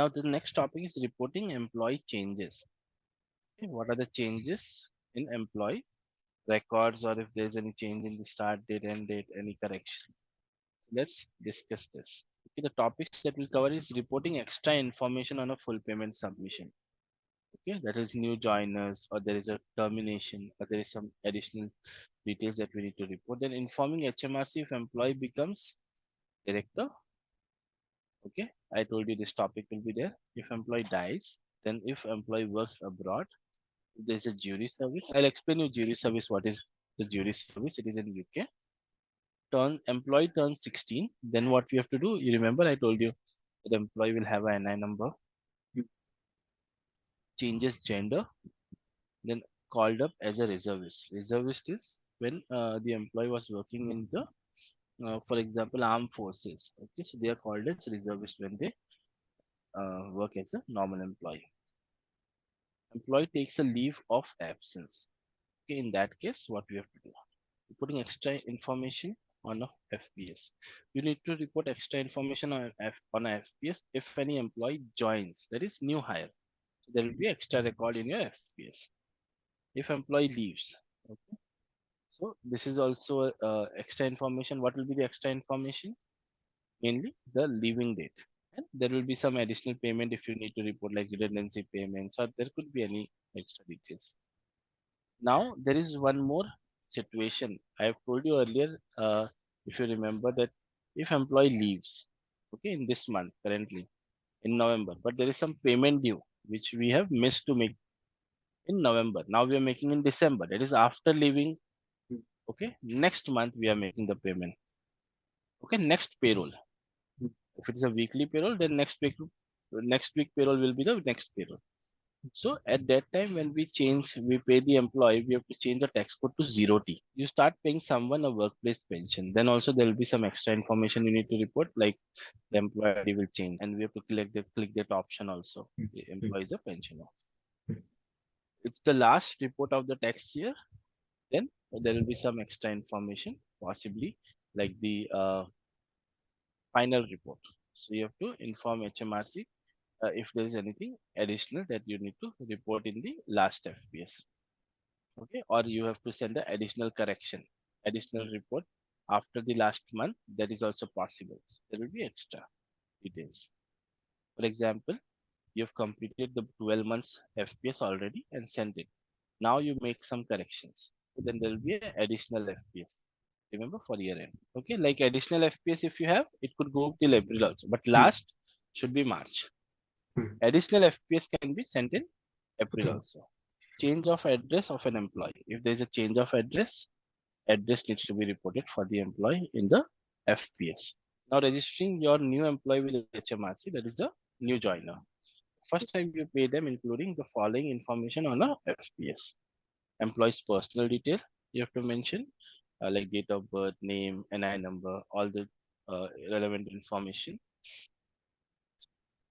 Now the next topic is reporting employee changes. Okay, what are the changes in employee records, or if there's any change in the start date, end date, any correction. So let's discuss this. Okay, the topics that we'll cover is reporting extra information on a full payment submission. Okay, that is new joiners, or there is a termination, or there is some additional details that we need to report. Then informing HMRC if employee becomes director. Okay, I told you this topic will be there. If employee dies, then if employee works abroad, there's a jury service. I'll explain you jury service. What is the jury service? It is in UK. Employee turns 16. Then what we have to do? You remember I told you the employee will have a NI number, changes gender, then called up as a reservist. Reservist is when the employee was working in the, for example, armed forces. Okay, so they are called as reservist when they work as a normal employee. Employee takes a leave of absence. Okay, in that case, what we have to do? Putting extra information on a FPS. You need to report extra information on a FPS if any employee joins, that is new hire. So there will be extra record in your FPS. If employee leaves, okay. So this is also extra information. What will be the extra information? Mainly the leaving date. And there will be some additional payment if you need to report like redundancy payments, or there could be any extra details. Now there is one more situation. I have told you earlier, if you remember that if employee leaves, okay, in this month currently in November, but there is some payment due which we have missed to make in November. Now we are making in December. That is after leaving. Okay, next month we are making the payment. Okay, next payroll. If it is a weekly payroll, then next week payroll will be the next payroll. So at that time, when we pay the employee, we have to change the tax code to 0T. You start paying someone a workplace pension. Then also there will be some extra information you need to report, like the employee ID will change, and we have to click that option also. The employee is a pensioner. It's the last report of the tax year. Then there will be some extra information, possibly like the final report. So you have to inform HMRC if there is anything additional that you need to report in the last FPS. Okay, or you have to send the additional correction, additional report after the last month. That is also possible. So there will be extra details. For example, you have completed the 12 months FPS already and sent it. Now you make some corrections. So then there will be an additional FPS. Remember, for year end. Okay, like additional FPS if you have, it could go till April also, but last should be March. Additional FPS can be sent in April also. Change of address of an employee. If there is a change of address needs to be reported for the employee in the FPS. Now registering your new employee with HMRC, that is a new joiner. First time you pay them including the following information on a FPS. Employee's personal detail you have to mention, like date of birth, name, NI number, all the relevant information,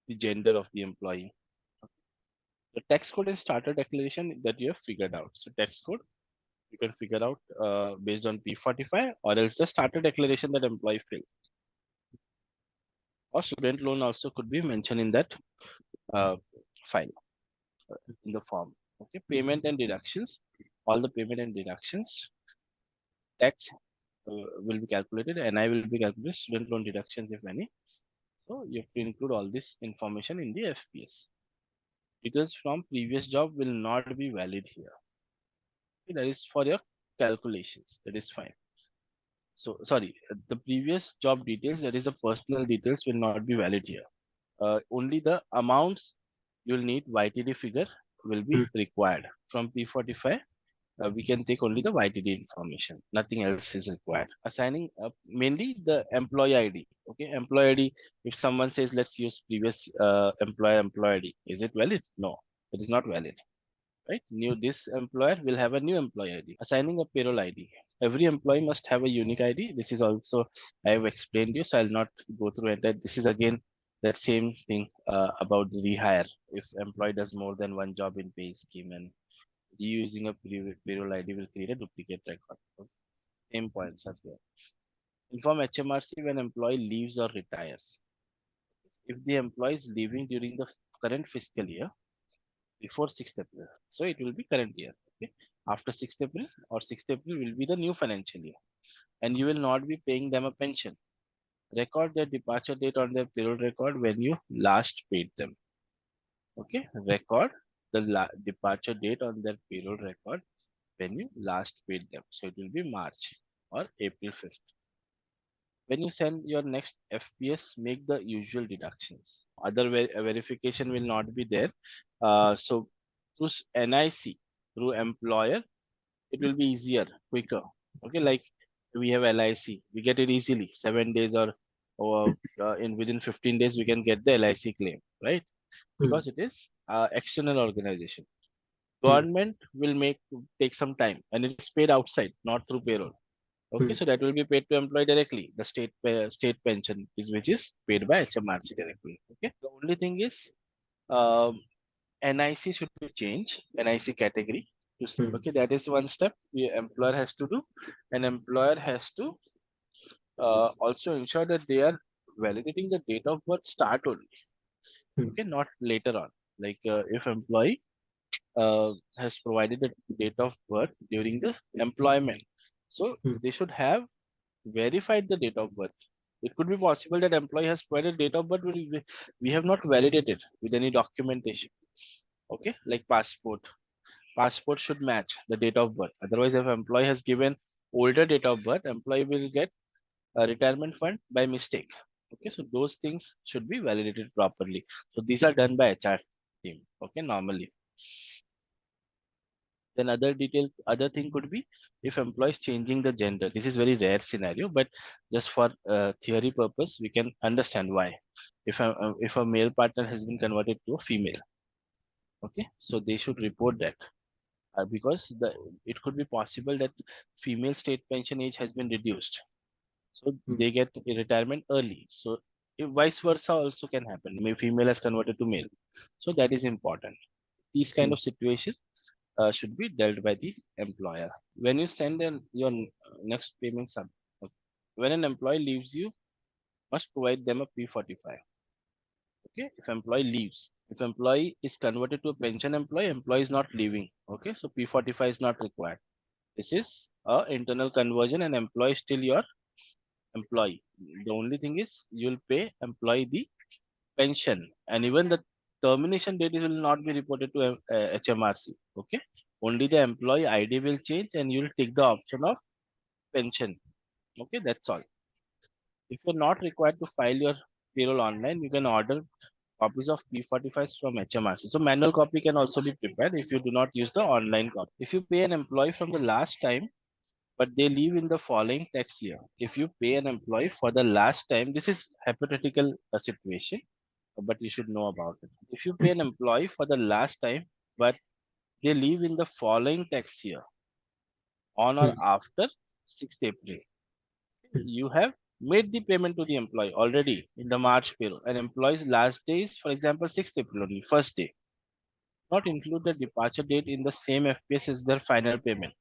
the gender of the employee, the tax code and starter declaration that you have figured out. So tax code you can figure out based on P45, or else the starter declaration that employee fills. Or student loan also could be mentioned in that uh, file, in the form. Okay, payment and deductions, all the payment and deductions, tax will be calculated, and I will be calculated, student loan deductions if any. So you have to include all this information in the FPS. Details from previous job will not be valid here. Okay, that is for your calculations. That is fine. So sorry, the previous job details, that is the personal details, will not be valid here. Only the amounts you'll need YTD figure will be required. From P45, we can take only the YTD information. Nothing else is required. Assigning mainly the employee ID. Okay, employee ID. If someone says let's use previous employee ID, is it valid? No, it is not valid. Right? This employer will have a new employee ID. Assigning a payroll ID. Every employee must have a unique ID. This is also I have explained you, so I'll not go through it. That this is again that same thing about the rehire. If employee does more than one job in pay scheme, and using a payroll ID will create a duplicate record. Okay. Same points are there. Inform HMRC when employee leaves or retires. if the employee is leaving during the current fiscal year before 6th April. So it will be current year. Okay. After 6th April or 6th April will be the new financial year. And you will not be paying them a pension. Record their departure date on their payroll record when you last paid them. Okay. Record the departure date on their payroll record when you last paid them. So it will be March or April 5th. When you send your next FPS, make the usual deductions. Other verification will not be there. So through NIC, through employer, it will be easier, quicker. Okay, like we have LIC, we get it easily, 7 days or in within 15 days we can get the LIC claim, right? Hmm. Because it is external organization. Hmm. Government will take some time, and it is paid outside, not through payroll. Okay, Hmm. so that will be paid to employee directly. The state pension is which is paid by HMRC directly. Okay, the only thing is um, NIC should be changed, NIC category. Hmm. Okay, that is one step the employer has to do. An employer has to also ensure that they are validating the date of birth start only. Hmm. Okay, not later on. Like if employee has provided the date of birth during the employment, so Hmm. they should have verified the date of birth. It could be possible that employee has provided date of birth, but we have not validated with any documentation. Okay, like passport. Passport should match the date of birth. Otherwise, if employee has given older date of birth, employee will get a retirement fund by mistake. Okay, so those things should be validated properly. So these are done by HR team. Okay, normally. Then other thing could be if employee is changing the gender. This is very rare scenario, but just for theory purpose, we can understand why. If a male partner has been converted to a female, okay, so they should report that because it could be possible that female state pension age has been reduced, so Hmm. they get a retirement early. So if vice versa also can happen. Maybe female has converted to male, so that is important. These kind Hmm. of situations should be dealt by the employer. When you send your next payment sub, when an employee leaves, you must provide them a P45. Okay, if employee leaves, if employee is converted to a pension employee, employee is not leaving. Okay, so P45 is not required. This is a internal conversion, and employee is still your employee. The only thing is you will pay employee the pension, and even the termination date will not be reported to HMRC. Okay, only the employee ID will change, and you will take the option of pension. Okay, that's all. If you're not required to file your payroll online, you can order copies of P45s from HMRC. So manual copy can also be prepared if you do not use the online copy. If you pay an employee from the last time, but they leave in the following tax year. If you pay an employee for the last time, this is hypothetical situation, but you should know about it. If you pay an employee for the last time, but they leave in the following tax year on or Hmm. after 6th April, you have made the payment to the employee already in the March payroll. An employee's last day is, for example, 6th April only, first day. Not include the departure date in the same FPS as their final payment.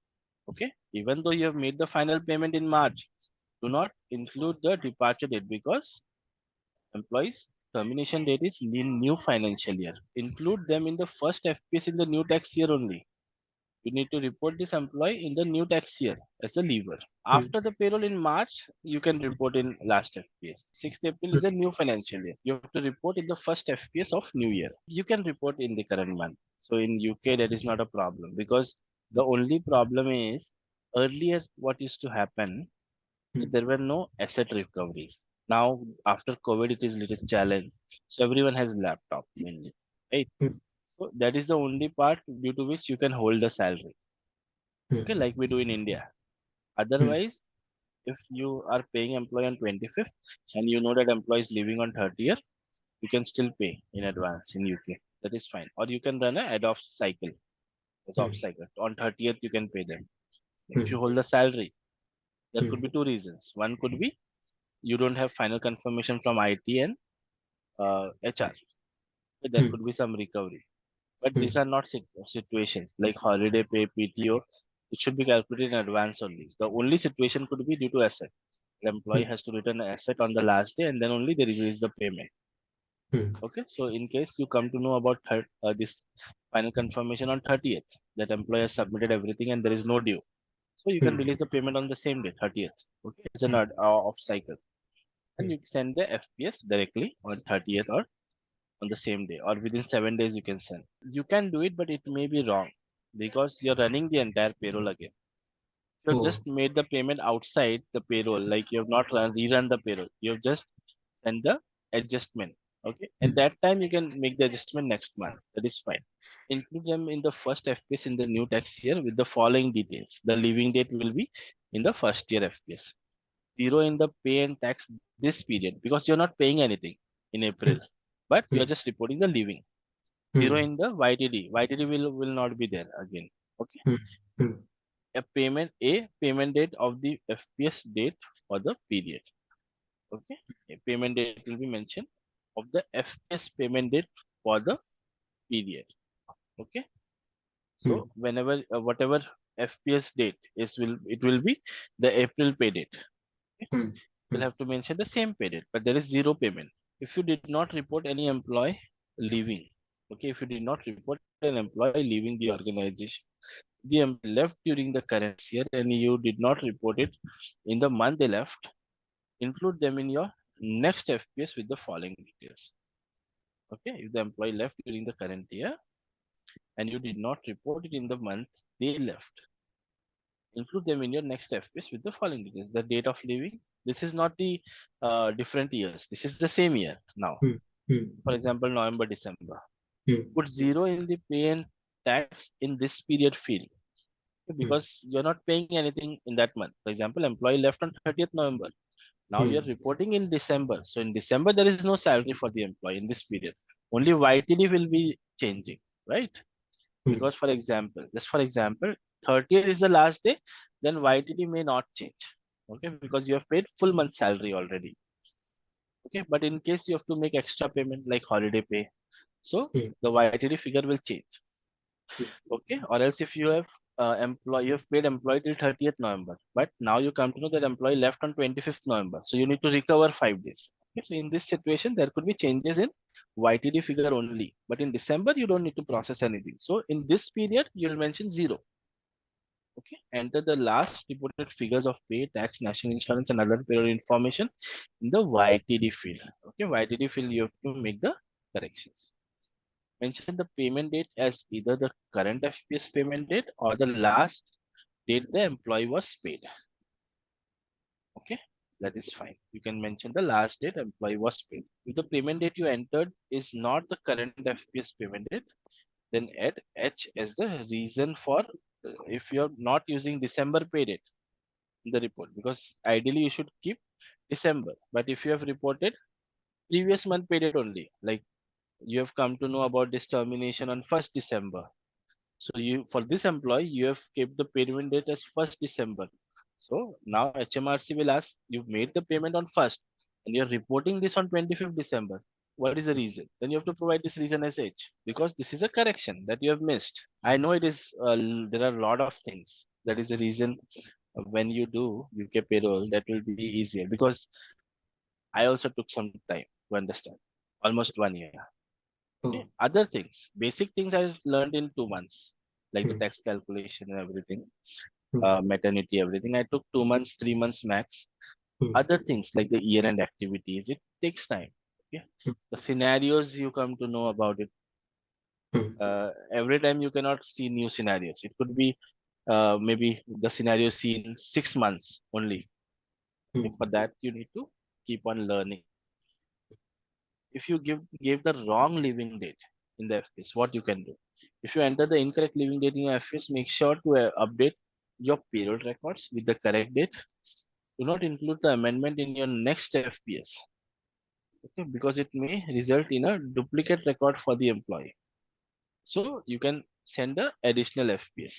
Okay, even though you have made the final payment in March, do not include the departure date because employees termination date is in new financial year. Include them in the first FPS in the new tax year only. You need to report this employee in the new tax year as a leaver. Hmm. After the payroll in March, you can report in last FPS. 6th April is a new financial year. You have to report in the first FPS of new year. You can report in the current month. So in UK, that is not a problem because the only problem is earlier what used to happen, Hmm. there were no asset recoveries. Now after COVID, it is little challenge. So everyone has laptop mainly, right? Hmm. So that is the only part due to which you can hold the salary. Hmm. Okay, like we do in India. Hmm. Otherwise, if you are paying employee on 25th and you know that employee is leaving on 30th, you can still pay in advance in UK. That is fine. Or you can run a ad off cycle as off Hmm. cycle. On 30th, you can pay them. If Hmm. you hold the salary, there Hmm. could be two reasons. One could be you don't have final confirmation from IT and HR. There Hmm. could be some recovery. But Hmm. these are not situations like holiday pay, PTO. It should be calculated in advance only. The only situation could be due to asset. The employee Hmm. has to return an asset on the last day and then only they release the payment. Hmm. Okay, so in case you come to know about this final confirmation on 30th, that employer has submitted everything and there is no due, so you can Hmm. release the payment on the same day, 30th. Okay, it's an Hmm. off cycle, and you send the FPS directly on 30th or on the same day or within 7 days you can send. You can do it, but it may be wrong because you're running the entire payroll again. You have Oh. just made the payment outside the payroll, like you have not rerun the payroll. You have just sent the adjustment. Okay, and Hmm. that time you can make the adjustment next month. That is fine. Include them in the first FPS in the new tax year with the following details. The leaving date will be in the first year FPS. Zero in the pay and tax this period because you're not paying anything in April, Hmm. but you are Hmm. just reporting the leaving. Zero Hmm. in the YTD. YTD will not be there again. Okay, Hmm. Hmm. a payment date of the FPS date for the period. Okay, a payment date will be mentioned of the FPS payment date for the period. Okay, Hmm. so whenever whatever FPS date is, will be the April pay date. Okay? Hmm. You'll have to mention the same pay date, but there is zero payment. If you did not report any employee leaving, okay, if you did not report an employee leaving the organization, the employee left during the current year and you did not report it in the month they left, include them in your next FPS with the following details. Okay, if the employee left during the current year and you did not report it in the month they left, include them in your next FPS with the following details. The date of leaving. This is not the different years. This is the same year now. Hmm. Hmm. For example, November, December. Hmm. Put zero in the pay and tax in this period field Hmm. because you're not paying anything in that month. For example, employee left on 30th November. Now Hmm. you're reporting in December. So in December, there is no salary for the employee in this period. Only YTD will be changing, right? Hmm. Because for example, just for example, 30th is the last day, then YTD may not change. Okay, because you have paid full month salary already. Okay, but in case you have to make extra payment like holiday pay, so Hmm. the YTD figure will change. Hmm. Okay, or else if you have employee, you have paid employee till 30th November, but now you come to know that employee left on 25th November, so you need to recover 5 days. Okay, so in this situation, there could be changes in YTD figure only, but in December you don't need to process anything. So in this period, you'll mention zero. Okay, enter the last reported figures of pay, tax, national insurance, and other payroll information in the YTD field. Okay, YTD field you have to make the corrections. Mention the payment date as either the current FPS payment date or the last date the employee was paid. Okay, that is fine. You can mention the last date employee was paid. If the payment date you entered is not the current FPS payment date, then add H as the reason for if you're not using December pay date in the report, because ideally you should keep December. But if you have reported previous month pay date only, like you have come to know about this termination on 1st December. So you, for this employee, you have kept the payment date as 1st December. So now HMRC will ask, you've made the payment on 1st and you're reporting this on 25th December. What is the reason? Then you have to provide this reason as H, because this is a correction that you have missed. I know it is, there are a lot of things. That is the reason when you do UK payroll, that will be easier because I also took some time to understand, almost 1 year. Okay. Oh. Other things, basic things I learned in 2 months, like the Hmm. tax calculation and everything, Hmm. maternity, everything. I took 2 months, 3 months max. Hmm. Other things like the year-end activities, it takes time. Okay. The scenarios you come to know about it. Hmm. Every time you cannot see new scenarios. It could be maybe the scenario seen 6 months only. Hmm. Okay. For that, you need to keep on learning. If you gave the wrong leaving date in the FPS, what you can do? If you enter the incorrect leaving date in your FPS, make sure to update your payroll records with the correct date. Do not include the amendment in your next FPS, okay, because it may result in a duplicate record for the employee. So you can send the additional FPS.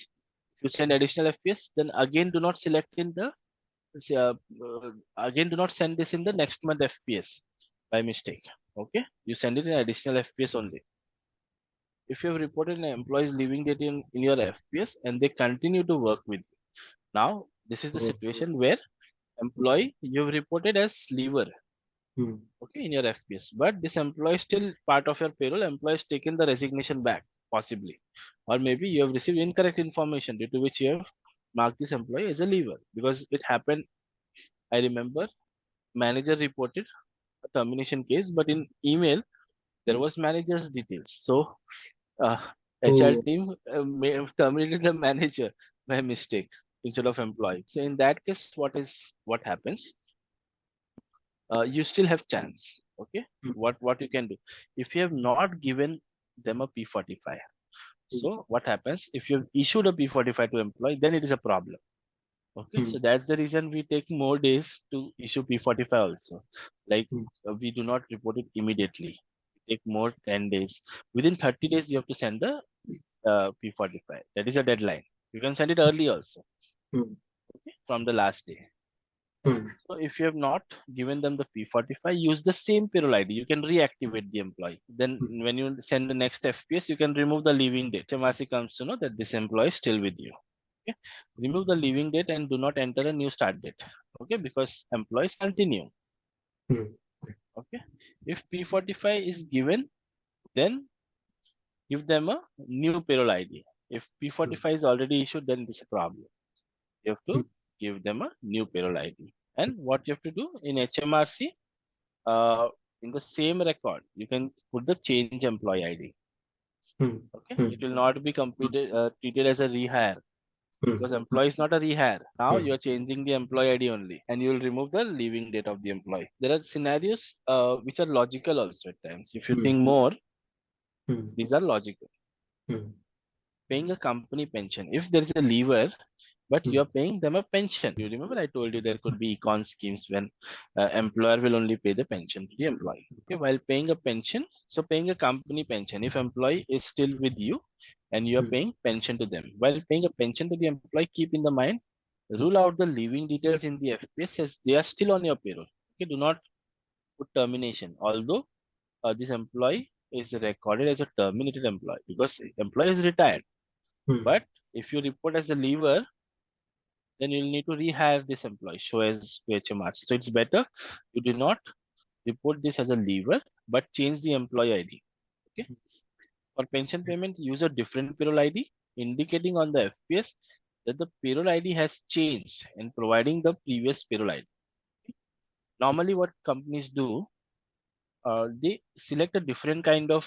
If you send additional FPS, then again do not select in the uh, again do not send this in the next month FPS by mistake. Okay, you send it in additional FPS only. If you have reported an employee's leaving date in your FPS and they continue to work with you. Now, this is the Oh. situation where employee you've reported as leaver. Hmm. Okay, in your FPS. But this employee is still part of your payroll. Employee has taken the resignation back, possibly, or maybe you have received incorrect information due to which you have marked this employee as a leaver because it happened. I remember manager reported a termination case, but in email there was manager's details. So uh, HR Oh. team may have terminated the manager by mistake instead of employee. So in that case, what happens? You still have chance. Okay, Hmm. what you can do if you have not given them a P45. Hmm. So what happens if you have issued a P45 to employee? Then it is a problem. Okay, Hmm. so that's the reason we take more days to issue P45 also. Like Hmm. we do not report it immediately. We take more 10 days. Within 30 days, you have to send the P45. That is a deadline. You can send it early also, Hmm. okay, from the last day. Hmm. So if you have not given them the P45, use the same payroll ID. You can reactivate the employee. Then Hmm. when you send the next FPS, you can remove the leaving date. HMRC comes to know that this employee is still with you. Okay. Remove the leaving date and do not enter a new start date. Okay, because employees continue. Hmm. Okay. If P45 is given, then give them a new payroll ID. If Hmm. P45 is already issued, then it's a problem. You have Hmm. to give them a new payroll ID. And what you have to do in HMRC, uh, in the same record, you can put the change employee ID. Hmm. Okay, Hmm. it will not be treated as a rehire Hmm. because employee is not a rehire. Now Hmm. you are changing the employee ID only, and you will remove the leaving date of the employee. There are scenarios which are logical also at times. If you Hmm. think more, Hmm. these are logical. Hmm. Paying a company pension. If there is a leaver, but Hmm. you're paying them a pension. You remember I told you there could be econ schemes when employer will only pay the pension to the employee. Okay, while paying a pension, so paying a company pension, if employee is still with you and you're Hmm. paying pension to them, while paying a pension to the employee, keep in the mind, rule out the leaving details in the FPS as they are still on your payroll. Okay, do not put termination. Although this employee is recorded as a terminated employee because employee is retired. Hmm. But if you report as a leaver, then you'll need to rehire this employee, show as to HMRC. So it's better you do not report this as a leaver, but change the employee ID. Okay. For pension payment, use a different payroll ID, indicating on the FPS that the payroll ID has changed and providing the previous payroll ID. Normally, what companies do, they select a different kind of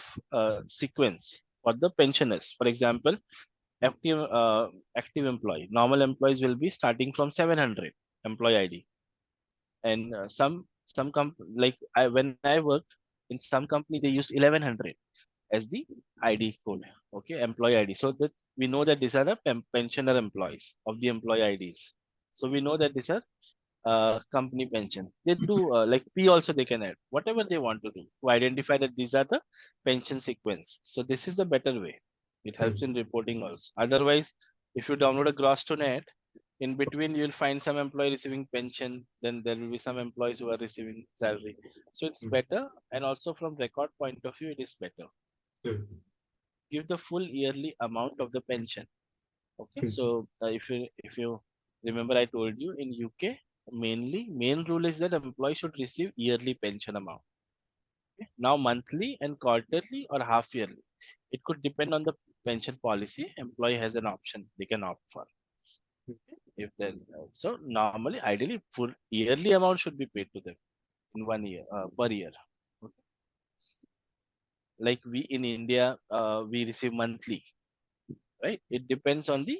sequence for the pensioners. For example, active employee. Normal employees will be starting from 700 employee ID, and like when I worked in some company they use 1100 as the ID code. Okay, employee ID, so that we know that these are the pensioner employees of the employee IDs. So we know that these are company pension. They do like P also they can add whatever they want to do to identify that these are the pension sequence. So this is the better way. It helps in reporting also. Otherwise, if you download a gross to net, in between you'll find some employee receiving pension, then there will be some employees who are receiving salary. So it's Hmm. better, and also from record point of view, it is better. Hmm. Give the full yearly amount of the pension. Okay, Hmm. so if you remember, I told you in UK main rule is that employee should receive yearly pension amount. Okay? Now monthly and quarterly or half yearly, it could depend on the pension policy. Employee has an option they can opt for. If then so normally ideally full yearly amount should be paid to them in 1 year per year. Okay? Like we in India we receive monthly, right? It depends on the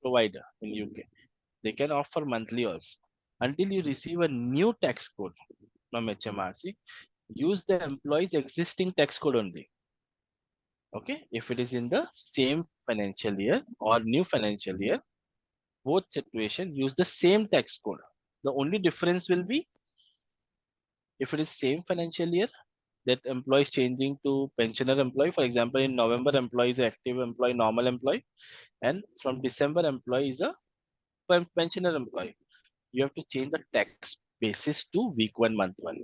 provider in UK. They can offer monthly also. Until you receive a new tax code from HMRC, use the employee's existing tax code only. Okay, if it is in the same financial year or new financial year, both situation use the same tax code. The only difference will be if it is same financial year, that employee is changing to pensioner employee. For example, in November, employee is active employee, normal employee, and from December, employee is a pensioner employee. You have to change the tax basis to week one, month one.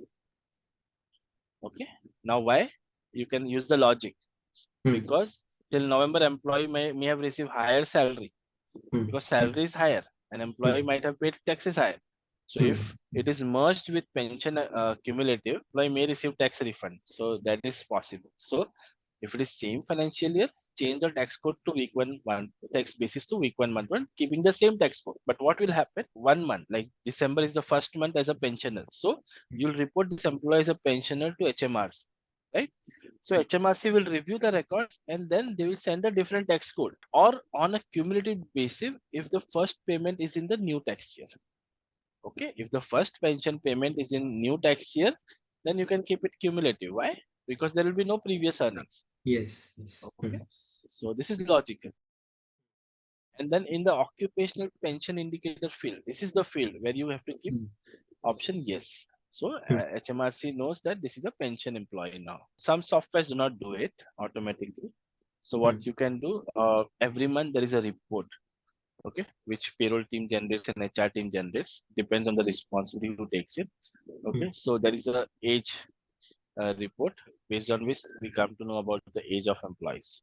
Okay. Now, why? You can use the logic Hmm. because till November, employee may have received higher salary Hmm. because salary is higher and employee Hmm. might have paid taxes higher. So if it is merged with pension cumulative, employee may receive tax refund. So that is possible. So if it is same financial year, change the tax code to week one tax basis to week one, keeping the same tax code. But what will happen? 1 month, like December is the first month as a pensioner. So you'll report this employee as a pensioner to HMRC, right? So HMRC will review the records and then they will send a different tax code or on a cumulative basis if the first payment is in the new tax year. Okay, if the first pension payment is in new tax year, then you can keep it cumulative. Why? Because there will be no previous earnings. Yes. Yes. Okay, so this is logical. And then in the occupational pension indicator field, this is the field where you have to keep option yes. So HMRC knows that this is a pension employee now. Some softwares do not do it automatically. So what you can do, every month there is a report, okay, which payroll team generates and HR team generates, depends on the responsibility who takes it. Okay, so there is a age report based on which we come to know about the age of employees.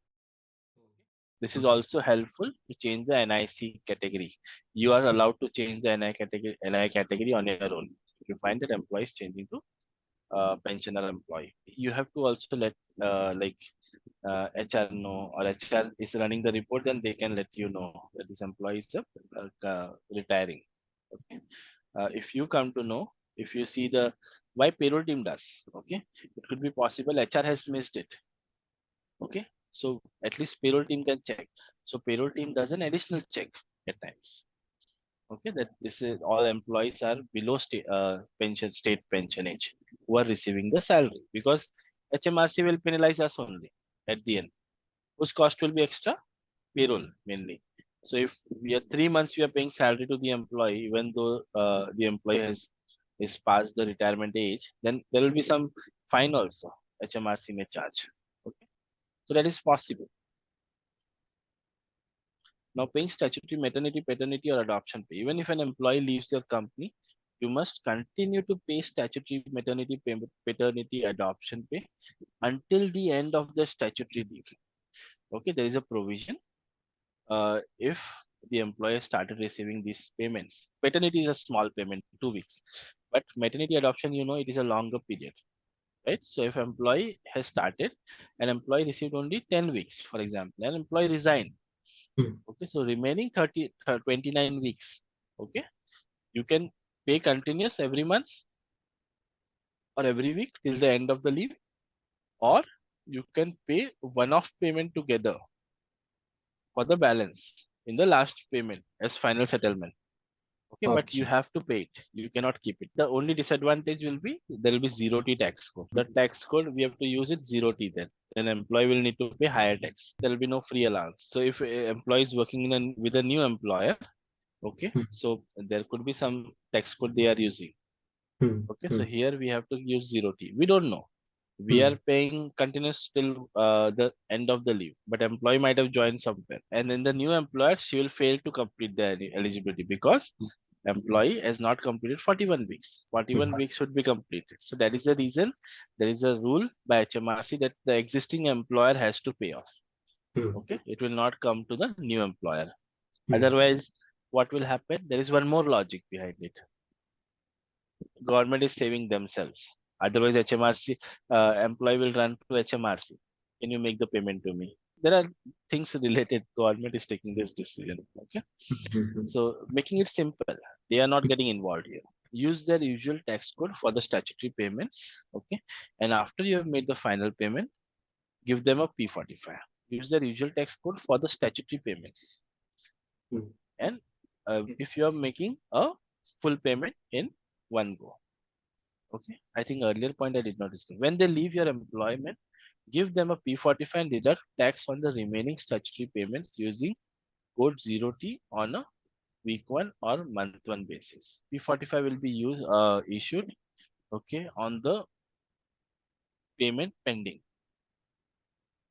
This is also helpful to change the NIC category. You are allowed to change the NI category on your own. If you find that employee is changing to pensioner employee, you have to also let HR know, or HR is running the report, then they can let you know that this employee is retiring. Okay. If you come to know, if you see the why payroll team does, okay, it could be possible HR has missed it. Okay, so at least payroll team can check. So payroll team does an additional check at times. Okay, that this is all employees are below state pension age who are receiving the salary, because HMRC will penalize us only at the end. Whose cost will be extra? Payroll mainly. So if we are 3 months we are paying salary to the employee, even though the employee has is past the retirement age, then there will be some fine also HMRC may charge. Okay, so that is possible. Now, paying statutory maternity, paternity, or adoption pay. Even if an employee leaves your company, you must continue to pay statutory maternity, paternity, adoption pay until the end of the statutory leave. Okay, there is a provision. If the employer started receiving these payments, paternity is a small payment, 2 weeks, but maternity adoption, it is a longer period, right? So if employee has started, an employee received only 10 weeks, for example, an employee resigned. Okay, so remaining 29 weeks, okay, you can pay continuous every month or every week till the end of the leave, or you can pay one-off payment together for the balance in the last payment as final settlement. Okay, but you Okay. have to pay it. You cannot keep it. The only disadvantage will be there will be 0T tax code. The tax code we have to use it 0T then. Then employee will need to pay higher tax. There will be no free allowance. So if a employee is working with a new employer, okay, so there could be some tax code they are using. Okay, so here we have to use 0T. We don't know. We are paying continuous till the end of the leave, but employee might have joined somewhere, and then the new employer, she will fail to complete the eligibility because employee has not completed 41 weeks. 41 weeks should be completed. So that is the reason there is a rule by HMRC that the existing employer has to pay off. Okay, it will not come to the new employer. Otherwise, what will happen? There is one more logic behind it. Government is saving themselves. Otherwise, HMRC employee will run to HMRC. Can you make the payment to me? There are things related. Government is taking this decision. Okay, so making it simple, they are not getting involved here. Use their usual tax code for the statutory payments. Okay, and after you have made the final payment, give them a P45. Use their usual tax code for the statutory payments. And if you are making a full payment in one go. Okay, I think earlier point I did not discuss. When they leave your employment, give them a P45 and deduct tax on the remaining statutory payments using code 0T on a week one or month one basis. P45 will be issued, okay, on the payment pending.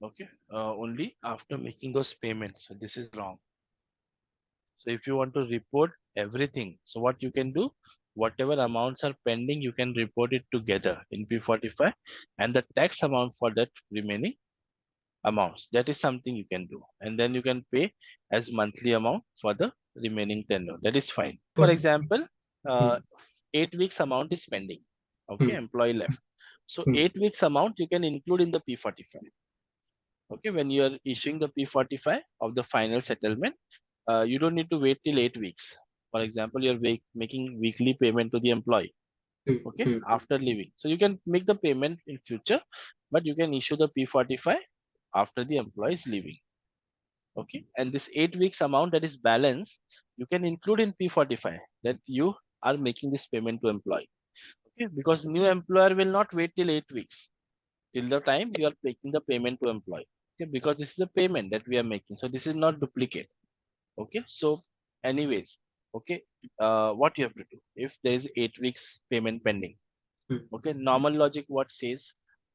Okay, only after making those payments. So this is wrong. So if you want to report everything, so what you can do, whatever amounts are pending, you can report it together in P45 and the tax amount for that remaining amounts. That is something you can do. And then you can pay as monthly amount for the remaining tenure. That is fine. For But example, uh, 8 weeks amount is pending. Okay, employee left. So 8 weeks amount you can include in the P45. Okay, when you are issuing the P45 of the final settlement, you don't need to wait till 8 weeks. For example, you're making weekly payment to the employee. Okay, after leaving, so you can make the payment in future, but you can issue the P45 after the employee is leaving. Okay, and this 8 weeks amount that is balance, you can include in P45 that you are making this payment to employee. Okay, because new employer will not wait till 8 weeks till the time you are making the payment to employee. Okay, because this is the payment that we are making, so this is not duplicate. Okay, so anyways, okay, what you have to do if there is 8 weeks payment pending. Okay, normal logic what says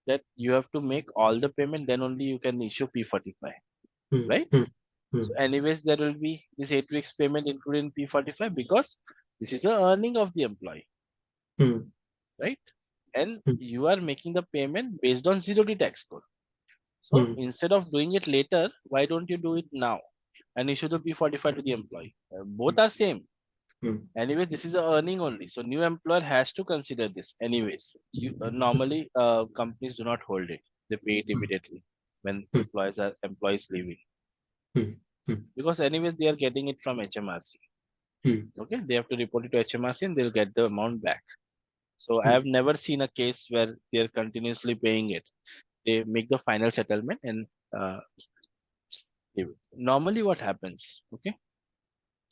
that you have to make all the payment, then only you can issue P45, right? So anyways, there will be this 8 weeks payment included in P45 because this is the earning of the employee, right? And you are making the payment based on 0D tax code. So instead of doing it later, why don't you do it now and issue the P45 to the employee? Both are same. Anyway, this is a earning only. So new employer has to consider this. Anyways, you normally companies do not hold it. They pay it immediately when employees leaving, because anyways they are getting it from HMRC. Okay, they have to report it to HMRC and they'll get the amount back. So I have never seen a case where they are continuously paying it. They make the final settlement and uh, give it. Normally, what happens? Okay,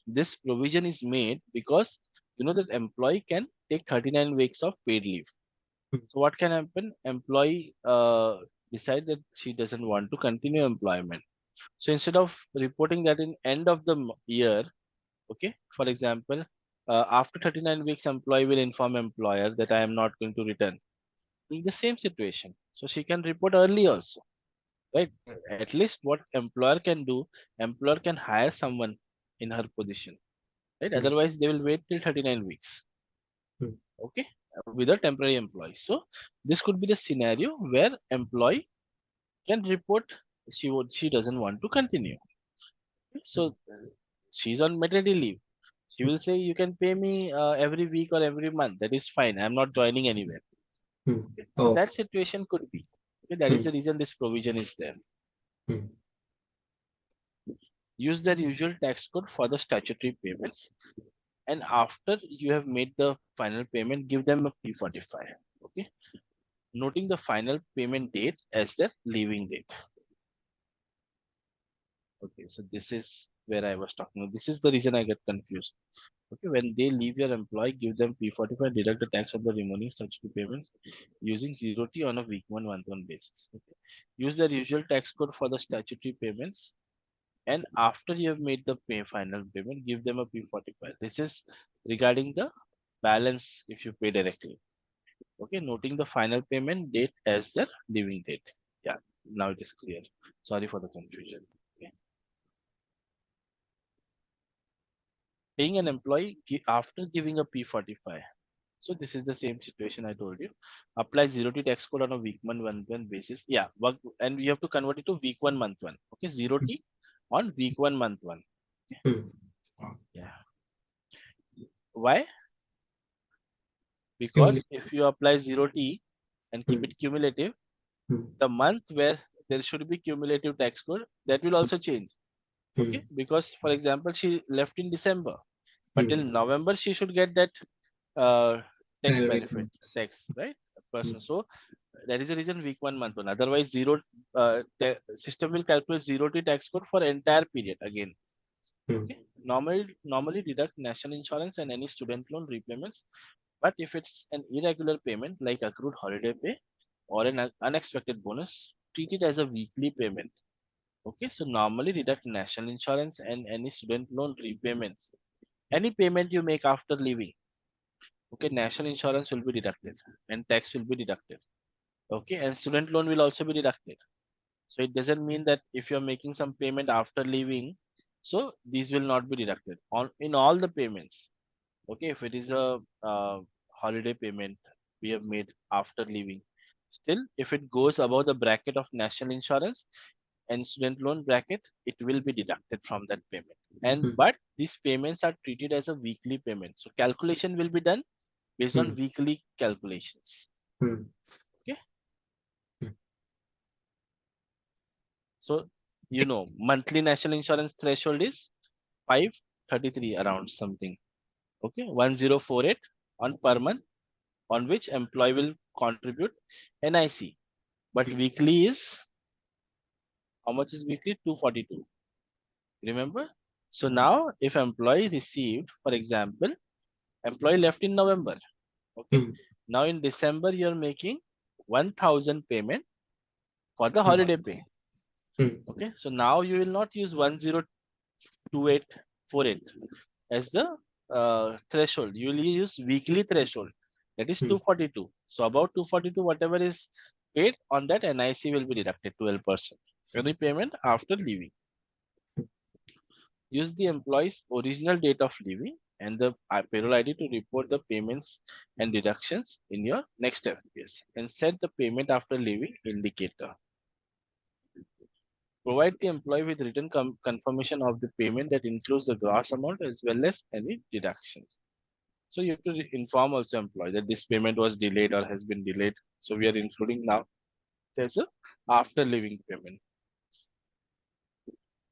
this provision is made because you know that employee can take 39 weeks of paid leave. So what can happen? Employee decide that she doesn't want to continue employment. So instead of reporting that in end of the year, okay, for example, after 39 weeks, employee will inform employer that I am not going to return. In the same situation, so she can report early also, right? At least what employer can do, employer can hire someone in her position, right? Otherwise, they will wait till 39 weeks, okay, with a temporary employee. So this could be the scenario where employee can report she doesn't want to continue. So she's on maternity leave. She will say you can pay me every week or every month. That is fine. I'm not joining anywhere. Okay? So Oh. that situation could be. Okay, that is the reason this provision is there. Use their usual tax code for the statutory payments, and after you have made the final payment, give them a P45. Okay, noting the final payment date as their leaving date. Okay, so this is where I was talking about. This is the reason I get confused. Okay, when they leave your employee, give them P45, deduct the tax of the remaining statutory payments using 0T on a week one, month one basis. Okay. Use their usual tax code for the statutory payments, and after you have made the final payment, give them a P45. This is regarding the balance if you pay directly. Okay, noting the final payment date as the leaving date. Yeah, now it is clear. Sorry for the confusion. Okay. Paying an employee after giving a P45. So this is the same situation I told you. Apply 0T tax code on a week one, month one basis. Yeah, work, and you have to convert it to week one, month one. Okay, 0T on week one, month one. Okay. Yeah. Why? Because if you apply 0T and keep it cumulative, the month where there should be cumulative tax code, that will also change. Okay, because for example, she left in December, but till November she should get that tax benefit, tax, right? Person. So that is the reason week one, month one. Otherwise, system will calculate 0T tax code for entire period again. Okay. Normally deduct national insurance and any student loan repayments. But if it's an irregular payment like accrued holiday pay or an unexpected bonus, treat it as a weekly payment. Okay, so normally deduct national insurance and any student loan repayments. Any payment you make after leaving, okay, national insurance will be deducted and tax will be deducted. Okay, and student loan will also be deducted. So it doesn't mean that if you're making some payment after leaving, so these will not be deducted on in all the payments. Okay, if it is a holiday payment we have made after leaving, still if it goes above the bracket of national insurance, and student loan bracket, it will be deducted from that payment. And Hmm. but these payments are treated as a weekly payment. So calculation will be done based on Hmm. weekly calculations. Hmm. Okay. Hmm. So monthly national insurance threshold is 533 around something. Okay, 1048 on per month, on which employee will contribute NIC. But Hmm. weekly is, how much is weekly? 242. Remember? So now if employee received, for example, employee left in November. Okay. Hmm. Now in December you're making 1000 payment for the Hmm. holiday pay. Hmm. Okay. So now you will not use 102848 as the threshold. You will use weekly threshold. That is Hmm. 242. So about 242, whatever is paid on that NIC will be deducted 12%. Any payment after leaving. Use the employee's original date of leaving and the payroll ID to report the payments and deductions in your next FPS and set the payment after leaving indicator. Provide the employee with written confirmation of the payment that includes the gross amount as well as any deductions. So you have to inform also employee that this payment was delayed or has been delayed. So we are including now there's a after leaving payment.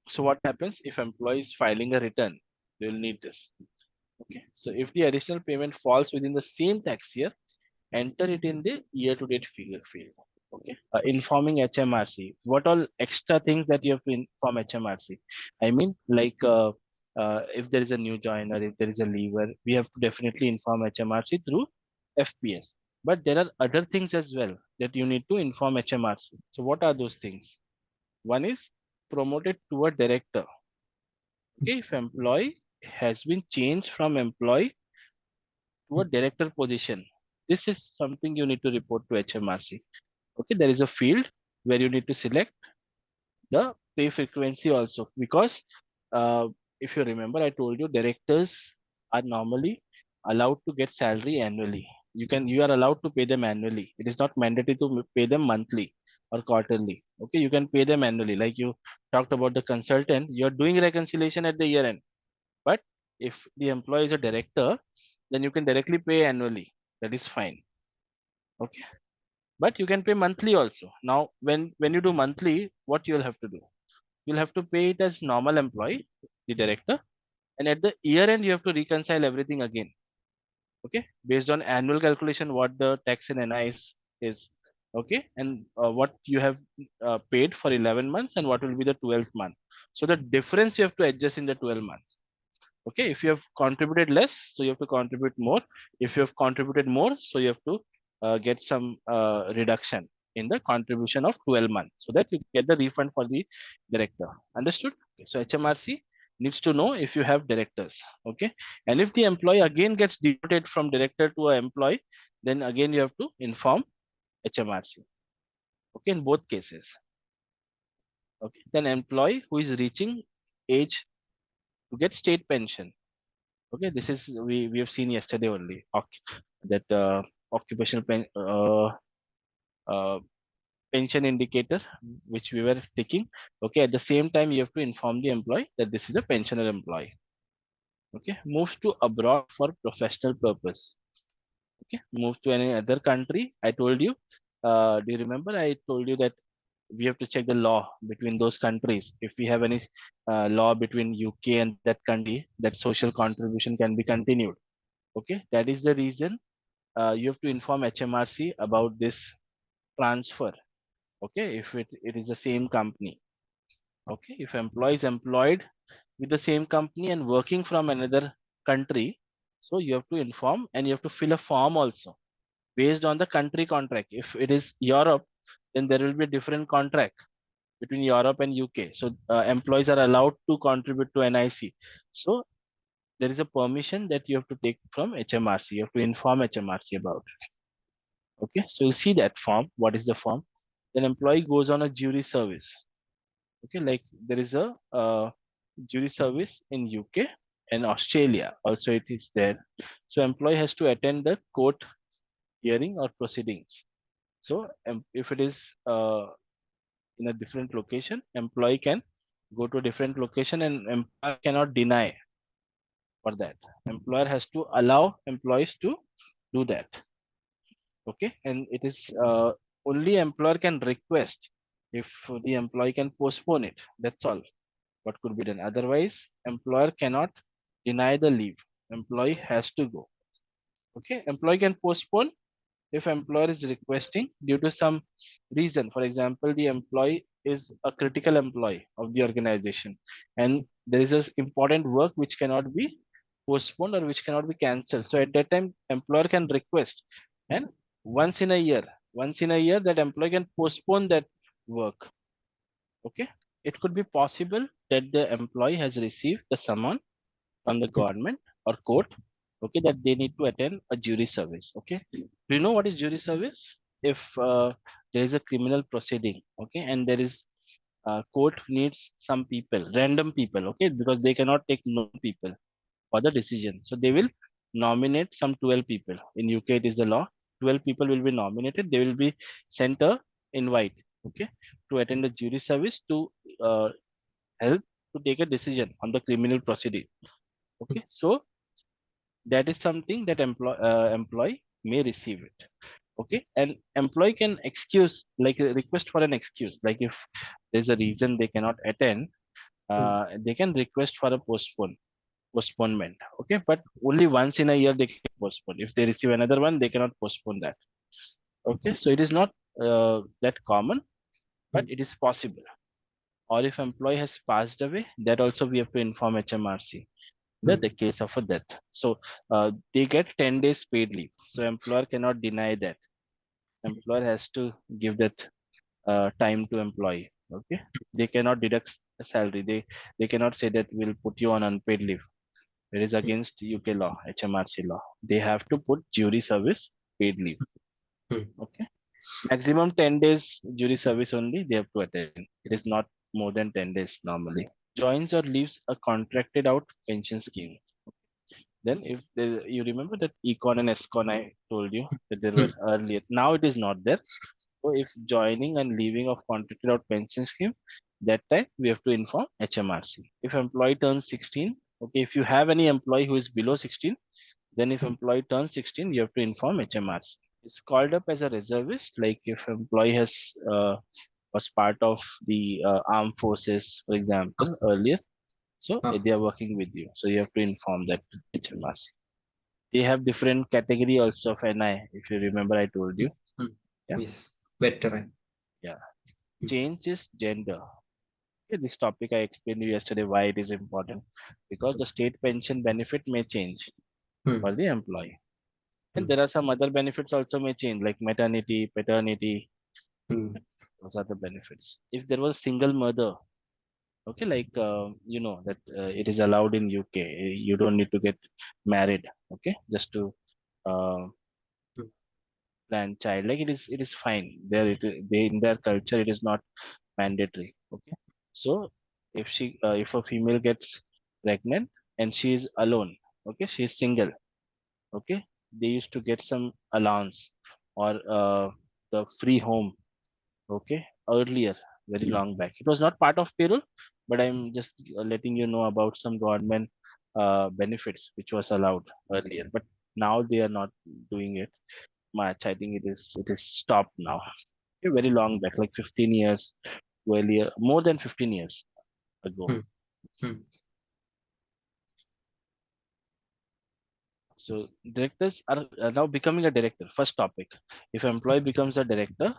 So what happens if employee is filing a return? They will need this. Okay. So if the additional payment falls within the same tax year, enter it in the year-to-date figure field. Okay. Informing HMRC. What all extra things that you have to inform HMRC? I mean, like if there is a new joiner, if there is a leaver, we have to definitely inform HMRC through FPS. But there are other things as well that you need to inform HMRC. So what are those things? One is promoted to a director. Okay, if employee has been changed from employee to a director position. This is something you need to report to HMRC. Okay, there is a field where you need to select the pay frequency also because uh, if you remember, I told you directors are normally allowed to get salary annually. You are allowed to pay them annually. It is not mandatory to pay them monthly or quarterly. Okay, you can pay them annually. Like you talked about the consultant, you are doing reconciliation at the year end. But if the employee is a director, then you can directly pay annually. That is fine. Okay. But you can pay monthly also. Now, when you do monthly, what you'll have to do? You'll have to pay it as normal employee, the director, and at the year end you have to reconcile everything again. Okay, based on annual calculation, what the tax and NI is. Okay, and what you have paid for 11 months and what will be the 12th month. So the difference you have to adjust in the 12 months. Okay, if you have contributed less, so you have to contribute more. If you have contributed more, so you have to get some reduction in the contribution of 12 months so that you get the refund for the director. Understood? Okay, so HMRC needs to know if you have directors. Okay, and if the employee again gets demoted from director to a employee, then again you have to inform HMRC. Okay, in both cases. Okay, then employee who is reaching age to get state pension. Okay, this is we have seen yesterday only that occupational uh, pension indicator which we were taking. Okay, at the same time you have to inform the employee that this is a pensioner employee. Okay, moves to abroad for professional purpose. Okay, move to any other country. I told you. Do you remember? I told you that we have to check the law between those countries. If we have any law between UK and that country, that social contribution can be continued. Okay, that is the reason you have to inform HMRC about this transfer. Okay, if it is the same company. Okay, if employee is employed with the same company and working from another country, so you have to inform and you have to fill a form also based on the country contract. If it is Europe, then there will be a different contract between Europe and UK. So employees are allowed to contribute to NIC. So there is a permission that you have to take from HMRC. You have to inform HMRC about. Okay, so you'll see that form. What is the form? Then employee goes on a jury service. Okay, like there is a jury service in UK and Australia. Also, it is there. So employee has to attend the court hearing or proceedings. So if it is in a different location, employee can go to a different location and employer cannot deny for that. Employer has to allow employees to do that. Okay, and it is only employer can request if the employee can postpone it. That's all what could be done. Otherwise, employer cannot deny the leave. Employee has to go. Okay, employee can postpone if employer is requesting due to some reason. For example, the employee is a critical employee of the organization and there is a important work which cannot be postponed or which cannot be cancelled. So at that time, employer can request, and once in a year, that employee can postpone that work. Okay, it could be possible that the employee has received the summon from the mm, government or court, okay, that they need to attend a jury service. Okay, do you know what is jury service? If there is a criminal proceeding, okay, and there is court needs some people, random people, okay, because they cannot take known people for the decision, so they will nominate some 12 people. In UK it is the law, 12 people will be nominated, they will be sent a invite, okay, to attend the jury service to uh, help to take a decision on the criminal proceeding. mm, Okay, so that is something that employee may receive it. Okay, and employee can excuse, like request for an excuse, like if there's a reason they cannot attend, mm, they can request for a postponement. Okay, but only once in a year they can postpone. If they receive another one, they cannot postpone that. Okay, so it is not that common, but mm, it is possible. Or if employee has passed away, that also we have to inform HMRC, the mm, case of a death. So they get 10 days paid leave. So employer cannot deny that. Employer has to give that time to employee. Okay, they cannot deduct the salary. They cannot say that we'll put you on unpaid leave. It is mm, against UK law, HMRC law. They have to put jury service paid leave. mm, Okay, maximum 10 days jury service only they have to attend. It is not more than 10 days normally. Joins or leaves a contracted out pension scheme. Then if there, you remember that econ and escon I told you that there were mm, earlier. Now it is not there. So if joining and leaving of contracted out pension scheme, that time we have to inform HMRC. If employee turns 16, okay, if you have any employee who is below 16, then if mm, employee turns 16, you have to inform HMRC. It's called up as a reservist, like if employee has was part of the armed forces, for ah, example, earlier. So ah, they are working with you. So you have to inform that to HMRC. They have different category also of NI. If you remember, I told you. mm. Yeah, Yes, veteran. yeah. Mm, Change is gender. Okay, this topic I explained you yesterday why it is important, because the state pension benefit may change mm, for the employee, and mm, there are some other benefits also may change like maternity, paternity. mm, Those are the benefits. If there was single mother, okay, like that it is allowed in UK. You don't need to get married. Okay, just to uh, mm, plan child, like it is fine there. They, in their culture it is not mandatory. Okay, so if a female gets pregnant and she is alone, okay, she is single, okay, they used to get some allowance or the free home, okay, earlier, very long back. It was not part of payroll, but I'm just letting you know about some government benefits which was allowed earlier, but now they are not doing it much. I think it is stopped now. Okay, very long back, like 15 years, well, yeah, more than 15 years ago. mm, mm, So directors are now becoming a director. First topic: if employee becomes a director,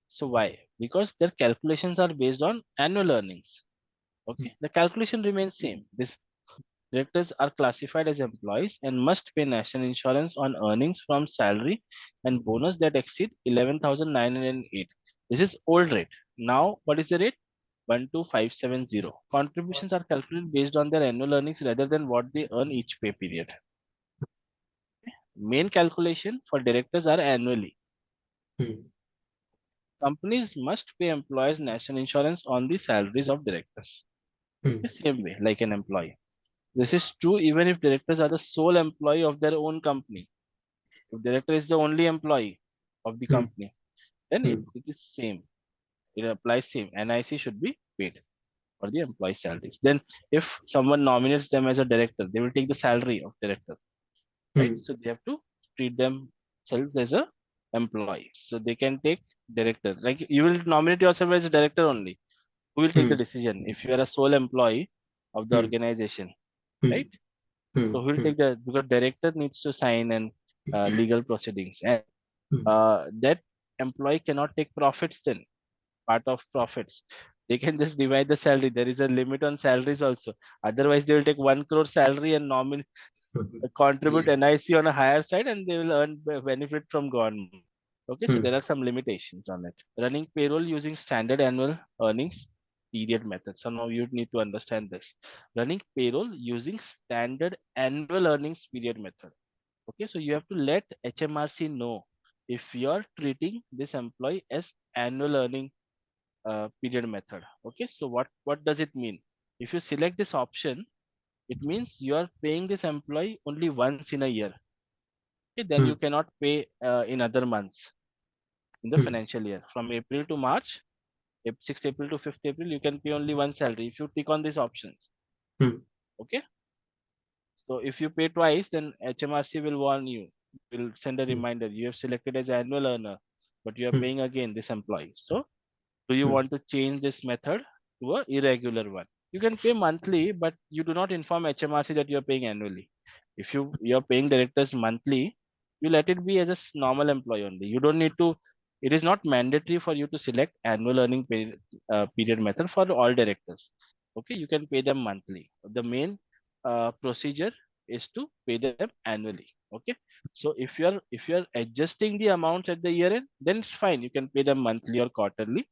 so why? Because their calculations are based on annual earnings. mm, Okay, the calculation remains same. This directors are classified as employees and must pay national insurance on earnings from salary and bonus that exceed 11,908. This is old rate. Now, what is the rate? 12570. Contributions are calculated based on their annual earnings rather than what they earn each pay period. Main calculation for directors are annually. mm, Companies must pay employees national insurance on the salaries of directors. mm, The same way, like an employee. This is true even if directors are the sole employee of their own company. If director is the only employee of the mm, company, then it, mm, it is same. It applies same. NIC should be paid for the employee salaries. Then if someone nominates them as a director, they will take the salary of director, right? Hmm. So they have to treat themselves as a employee. So they can take director. Like you will nominate yourself as a director only. Who will take the Hmm. decision? If you are a sole employee of the Hmm. organization, Hmm. right? Hmm. So who will Hmm. take the, because director needs to sign and legal proceedings, and Hmm. that employee cannot take profits then, part of profits. They can just divide the salary. There is a limit on salaries also. Otherwise, they will take 1 crore salary and contribute NIC on a higher side, and they will earn benefit from government. Okay, so Hmm. there are some limitations on it. Running payroll using standard annual earnings period method. So now you need to understand this. Running payroll using standard annual earnings period method. Okay, so you have to let HMRC know if you are treating this employee as annual earning period method. Okay, so what does it mean? If you select this option, it means you are paying this employee only once in a year. Okay, then you Hmm. cannot pay in other months in the Hmm. financial year. From April to March, 6th April to 5th April, you can pay only one salary if you tick on these options. Hmm. Okay, so if you pay twice, then HMRC will warn you, will send a Hmm. reminder. You have selected as annual earner, but you are Hmm. paying again this employee. So do you Hmm. want to change this method to a irregular one? You can pay monthly, but you do not inform HMRC that you are paying annually. If you're paying directors monthly, you let it be as a normal employee only. You don't need to. It is not mandatory for you to select annual earning period method for all directors. Okay, you can pay them monthly. The main procedure is to pay them annually. Okay, so if you're adjusting the amounts at the year end, then it's fine. You can pay them monthly or quarterly.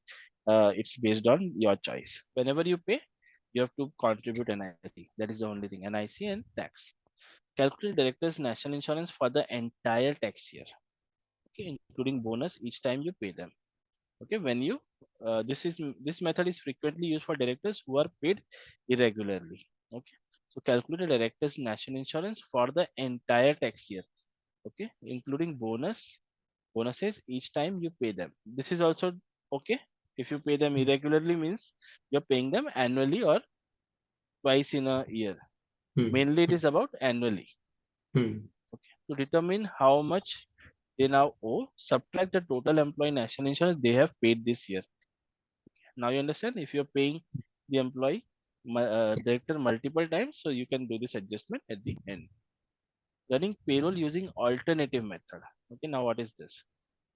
It's based on your choice. Whenever you pay, you have to contribute NIC. That is the only thing. NIC and tax. Calculate director's national insurance for the entire tax year. Okay, including bonus each time you pay them. Okay, when you this method is frequently used for directors who are paid irregularly. Okay, so calculate a director's national insurance for the entire tax year. Okay, including bonuses each time you pay them. This is also okay. If you pay them Hmm. irregularly, means you're paying them annually or twice in a year. Hmm. Mainly it is about annually. Hmm. Okay, to determine how much they now owe, subtract the total employee national insurance they have paid this year. Now you understand, if you're paying the employee Yes. director multiple times, so you can do this adjustment at the end. Running payroll using alternative method. Okay, now what is this?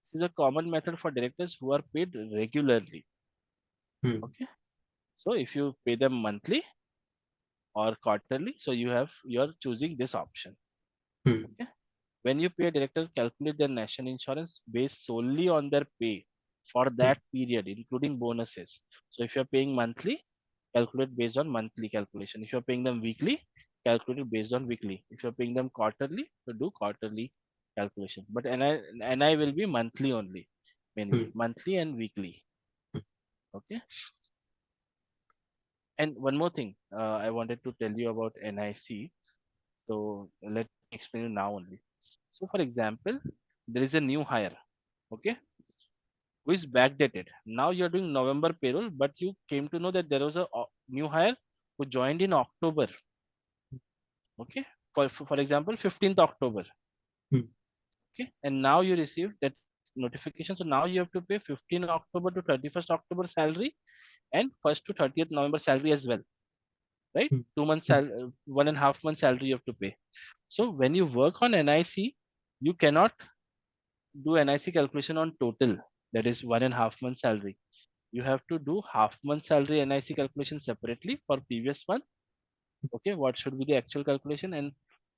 This is a common method for directors who are paid regularly. Hmm. Okay, so if you pay them monthly or quarterly, so you're choosing this option. Hmm. Okay, when you pay a director, calculate their national insurance based solely on their pay for Hmm. that period, including bonuses. So if you're paying monthly, calculate based on monthly calculation. If you're paying them weekly, calculate it based on weekly. If you're paying them quarterly, so do quarterly calculation. But NI will be monthly only, Hmm. mainly monthly and weekly. Okay. And one more thing, I wanted to tell you about NIC. So let me explain you now only. So for example, there is a new hire, okay, who is backdated. Now you're doing November payroll, but you came to know that there was a new hire who joined in October, okay, for example, 15th October, Hmm. okay, and now you received that notification. So now you have to pay 15th October to 31st October salary and 1st to 30th November salary as well, right? Hmm. 2 months, Hmm. 1.5 months salary you have to pay. So when you work on NIC, you cannot do NIC calculation on total, that is 1.5 month salary. You have to do half month salary NIC calculation separately for previous month. Okay, what should be the actual calculation, and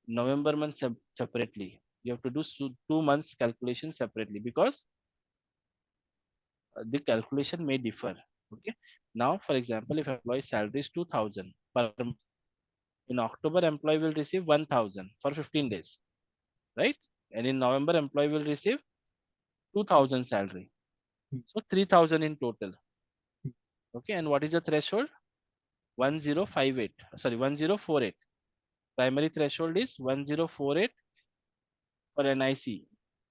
November month separately. You have to do 2 months calculation separately because the calculation may differ. Okay. Now, for example, if employee salary is 2,000 per month, in October employee will receive 1,000 for 15 days, right? And in November employee will receive 2,000 salary. So 3,000 in total. Okay. And what is the threshold? 1058. Sorry, 1048. Primary threshold is 1048 for NIC.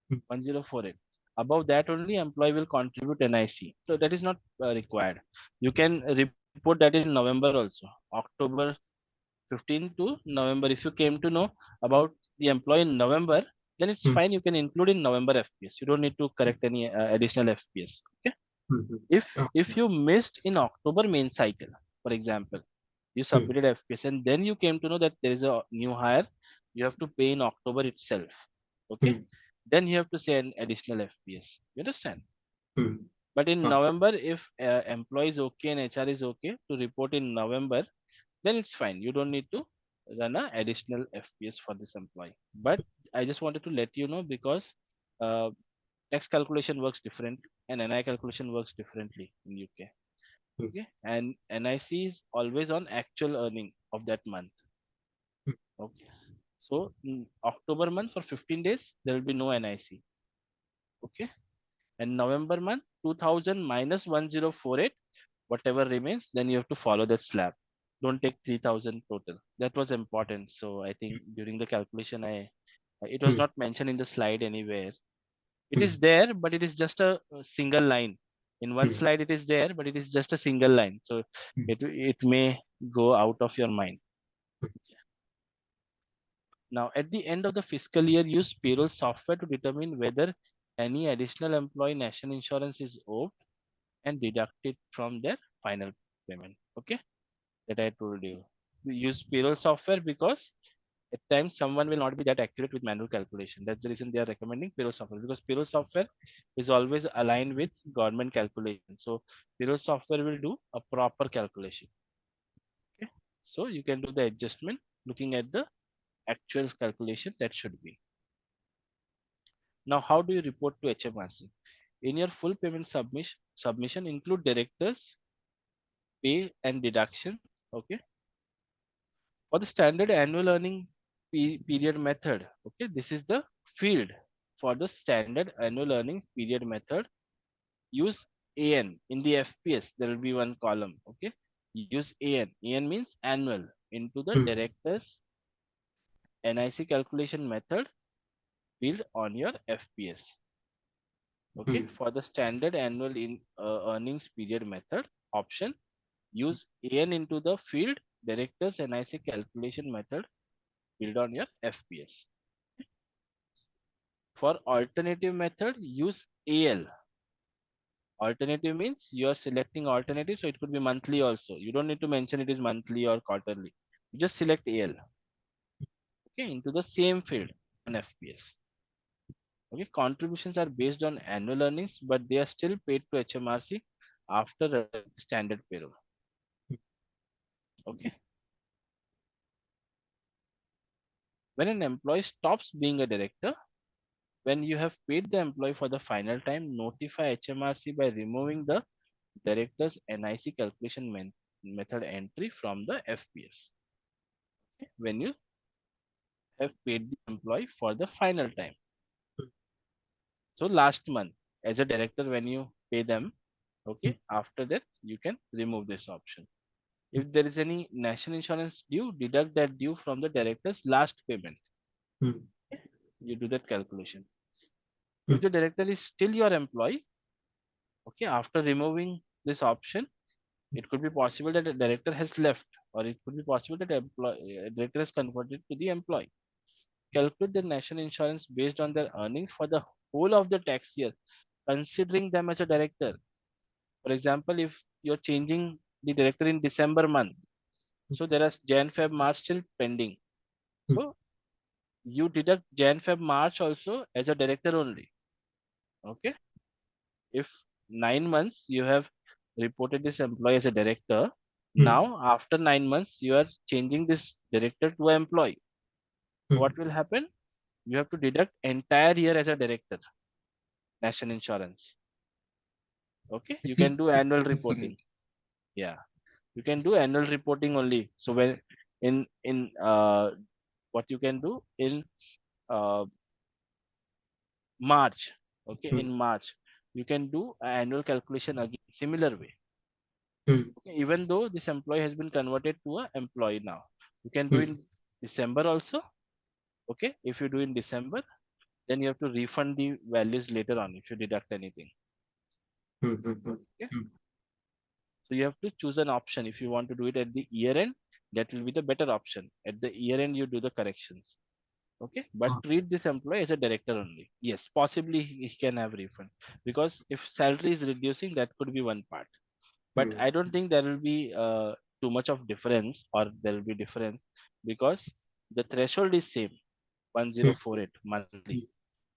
Hmm. 1048. Above that only employee will contribute NIC. So that is not required. You can report that in November also. October 15 to November. If you came to know about the employee in November, then it's Hmm. fine. You can include in November FPS. You don't need to correct any additional FPS. Okay. Hmm. If Okay. you missed in October main cycle, for example, you Hmm. submitted FPS and then you came to know that there is a new hire, you have to pay in October itself. Okay. Hmm. Then you have to say an additional FPS. You understand? Hmm. But in Okay. November, if employee is okay and HR is okay to report in November, then it's fine. You don't need to run a additional FPS for this employee. But I just wanted to let you know because uh, tax calculation works different and NI calculation works differently in UK. Hmm. Okay, and NIC is always on actual earning of that month. Hmm. Okay, so in October month for 15 days there will be no NIC. Okay, and November month 2000 minus 1048, whatever remains, then you have to follow that slab. Don't take 3000 total. That was important. So I think during the calculation, I it was Hmm. not mentioned in the slide anywhere. It Hmm. is there, but it is just a single line. In one Hmm. slide, it is there, but it is just a single line. So Hmm. it may go out of your mind. Now, at the end of the fiscal year, use payroll software to determine whether any additional employee national insurance is owed and deduct it from their final payment. Okay, that I told you. We use payroll software because at times someone will not be that accurate with manual calculation. That's the reason they are recommending payroll software because payroll software is always aligned with government calculation. So payroll software will do a proper calculation. Okay, so you can do the adjustment looking at the actual calculation that should be. Now, how do you report to HMRC? In your full payment submission include directors pay and deduction. Okay, for the standard annual earning period method. Okay, this is the field for the standard annual earnings period method. Use AN in the FPS. There will be one column. Okay, use AN. AN means annual into the Hmm. director's NIC calculation method field on your FPS. Okay, Hmm. for the standard annual in earnings period method option, use AN into the field director's NIC calculation method field on your FPS. For alternative method, use AL. Alternative means you are selecting alternative, so it could be monthly also. You don't need to mention it is monthly or quarterly. You just select AL, okay, into the same field on FPS. Okay, contributions are based on annual earnings, but they are still paid to HMRC after running standard payroll. Okay, when an employee stops being a director, when you have paid the employee for the final time, notify HMRC by removing the director's NIC calculation method entry from the FPS. When you have paid the employee for the final time. So last month, as a director, when you pay them, okay, after that you can remove this option. If there is any national insurance due, deduct that due from the director's last payment. Hmm. You do that calculation. Hmm. If the director is still your employee, okay, after removing this option, it could be possible that the director has left, or it could be possible that director is converted to the employee. Calculate the national insurance based on their earnings for the whole of the tax year, considering them as a director. For example, if you're changing the director in December month, so there are Jan, Feb, March still pending. Hmm. So you deduct Jan, Feb, March also as a director only. Okay. If 9 months you have reported this employee as a director, Hmm. now after 9 months you are changing this director to an employee. So Hmm. what will happen? You have to deduct entire year as a director, national insurance. Okay, you This can is do annual reporting. different. Yeah, you can do annual reporting only. So when in what you can do in uh, March, okay, Hmm. in March you can do an annual calculation again, similar way. Hmm. Okay, even though this employee has been converted to a employee now, you can do Hmm. in December also. Okay, if you do in December, then you have to refund the values later on if you deduct anything. Okay, so you have to choose an option. If you want to do it at the year end, that will be the better option. At the year end, you do the corrections. Okay, but Okay. treat this employee as a director only. Yes, possibly he can have refund, because if salary is reducing, that could be one part. But I don't think there will be too much of difference, or there will be difference, because the threshold is same, 1048 monthly.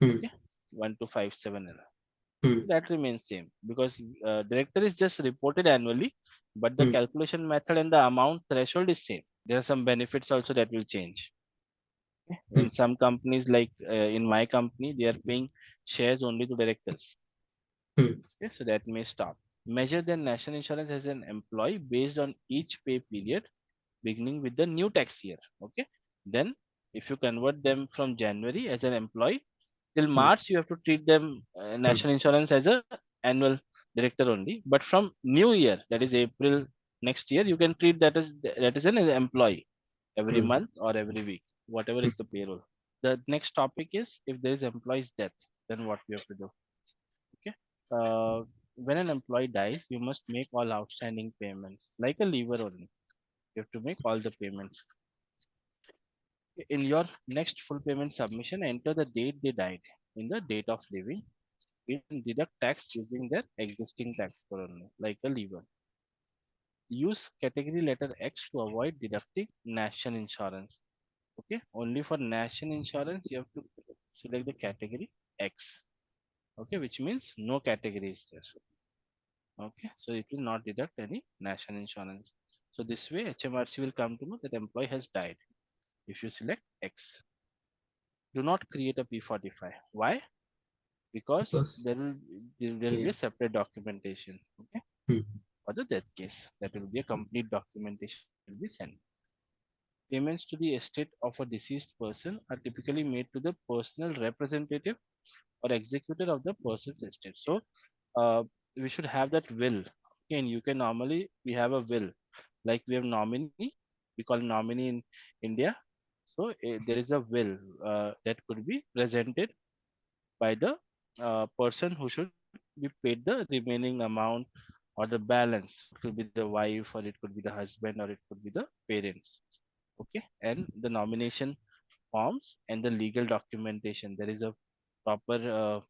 Okay, 1257. That remains same, because director is just reported annually, but the calculation method and the amount threshold is same. There are some benefits also that will change. In some companies, like in my company, they are paying shares only to directors. Okay, so that may stop. Measure their national insurance as an employee based on each pay period beginning with the new tax year. Okay, then if you convert them from January as an employee till March, you have to treat them national insurance as a annual director only. But from new year, that is April next year, you can treat that is an employee every month or every week, whatever is the payroll. The next topic is, if there is employee's death, then what we have to do. Okay. When an employee dies, you must make all outstanding payments, like a lever only. You have to make all the payments. In your next full payment submission, enter the date they died in the date of living. You can deduct tax using their existing tax code only, like a lever. Use category letter X to avoid deducting national insurance. Okay, only for national insurance you have to select the category X. Okay, which means no category is there. Okay, so it will not deduct any national insurance. So this way HMRC will come to know that employee has died if you select X. Do not create a P45. Why? Because Because there will be yeah. a separate documentation. Okay, for the death case, that will be a complete documentation will be sent. Payments to the estate of a deceased person are typically made to the personal representative or executor of the person's estate. So we should have that will. Okay, and you can normally we have a will, like we have nominee. We call nominee in India. So there is a will that could be presented by the person who should be paid the remaining amount or the balance. It could be the wife, or it could be the husband, or it could be the parents. Okay, and the nomination forms and the legal documentation. There is a proper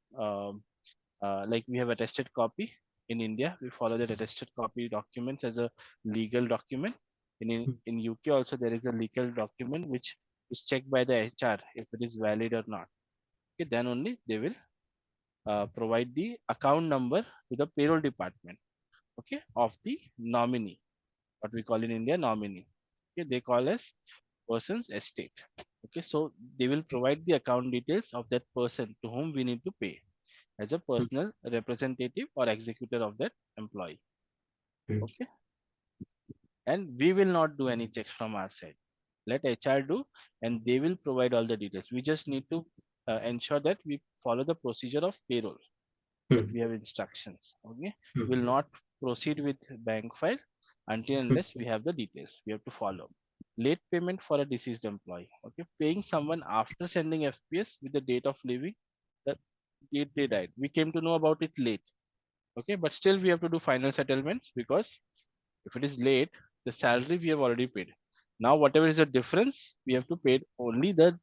like we have attested copy in India. We follow that attested copy documents as a legal document. In UK also there is a legal document which is checked by the HR if it is valid or not. Okay, then only they will provide the account number to the payroll department. Okay, of the nominee, what we call in India nominee. Okay, they call as person's estate. Okay, so they will provide the account details of that person to whom we need to pay as a personal representative or executor of that employee. Okay, and we will not do any checks from our side. Let HR do, and they will provide all the details. We just need to ensure that we follow the procedure of payroll, that we have instructions. Okay, will not proceed with bank file until unless we have the details. We have to follow. Late payment for a deceased employee. Okay, paying someone after sending FPS with the date of leaving, the date they died. We came to know about it late. Okay, but still we have to do final settlements, because if it is late, the salary we have already paid. Now whatever is the difference, we have to pay only the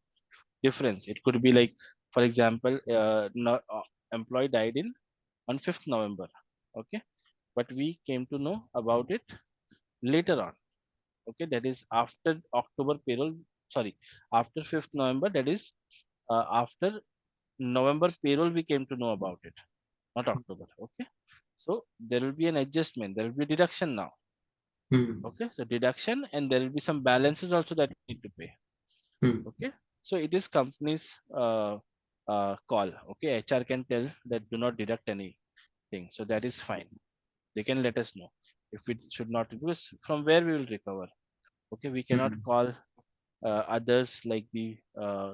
difference. It could be like, for example, no, employee died in on 5th November. Okay, but we came to know about it later on. Okay, that is after October payroll. Sorry, after 5th November. That is after November payroll. We came to know about it, not October. Okay, so there will be an adjustment. There will be deduction now. Okay, so deduction, and there will be some balances also that we need to pay. Okay, so it is company's call. Okay, HR can tell that do not deduct anything, so that is fine. They can let us know if it should not, because from where we will recover. Okay, we cannot call others like the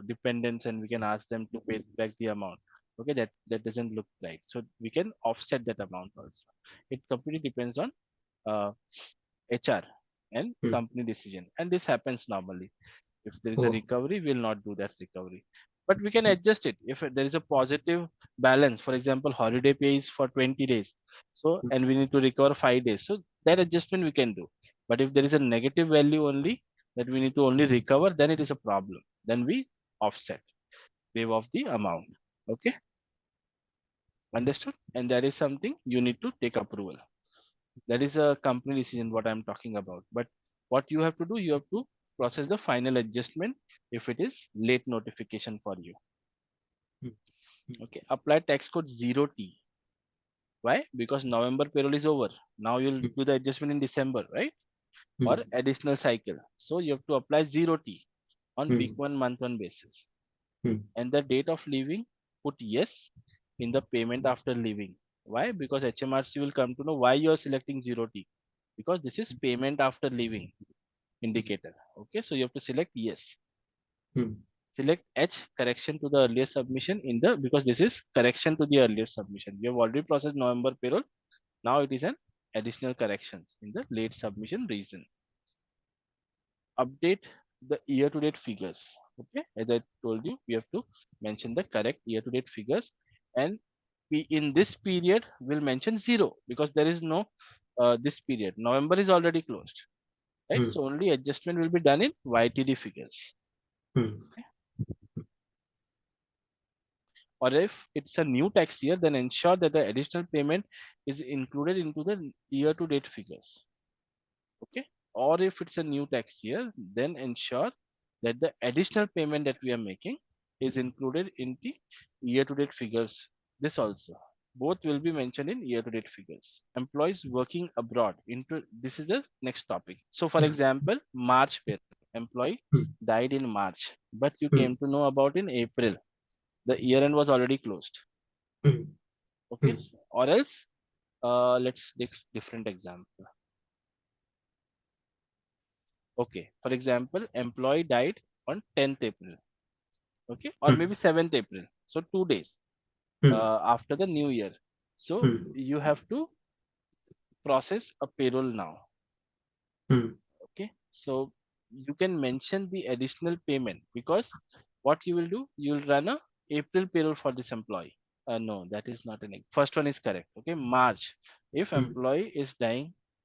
dependents, and we can ask them to pay back the amount. Okay, that doesn't look right. So we can offset that amount also. It completely depends on uh, HR and company decision, and this happens normally. If there is a Oh. recovery, we'll not do that recovery. But we can adjust it. If there is a positive balance, for example, holiday pay is for 20 days. So, Mm, and we need to recover 5 days. So that adjustment we can do. But if there is a negative value only that we need to only recover, then it is a problem. Then we offset, waive off the amount. Okay, understood? And that is something you need to take approval. That is a company decision what I'm talking about. But what you have to do, you have to process the final adjustment if it is late notification for you. mm, mm, Okay, apply tax code 0T. Why? Because November payroll is over. Now you'll mm, do the adjustment in December, right? Or mm, additional cycle. So you have to apply 0T on week mm, one, month one basis. mm, And the date of leaving, put yes in the payment after leaving. Why? Because HMRC will come to know why you are selecting 0T. Because this is payment after leaving indicator. Okay, so you have to select yes. mm, Select H, correction to the earlier submission in the, because this is correction to the earlier submission. We have already processed November payroll. Now it is an additional corrections in the late submission reason. Update the year to date figures. Okay, as I told you, we have to mention the correct year to date figures, and we in this period will mention zero because there is no this period. November is already closed, right? mm, So only adjustment will be done in YTD figures. mm, Or if it's a new tax year, then ensure that the additional payment is included into the year to date figures. Okay, or if it's a new tax year, then ensure that the additional payment that we are making is included in the year to date figures. This also, both will be mentioned in year to date figures. Employees working abroad, into this is the next topic. So for yeah, example, March payroll, employee mm, died in March, but you mm, came to know about in April. The year end was already closed. mm, Okay, mm, or else let's take different example. Okay, for example, employee died on 10th April. Okay, or mm, maybe 7th April. So 2 days mm, after the new year. So mm, you have to process a payroll now. mm, Okay, so you can mention the additional payment because what you will do, you will run a April payroll for this employee. No, that is not an. First one is correct. Okay, March. If mm, employee is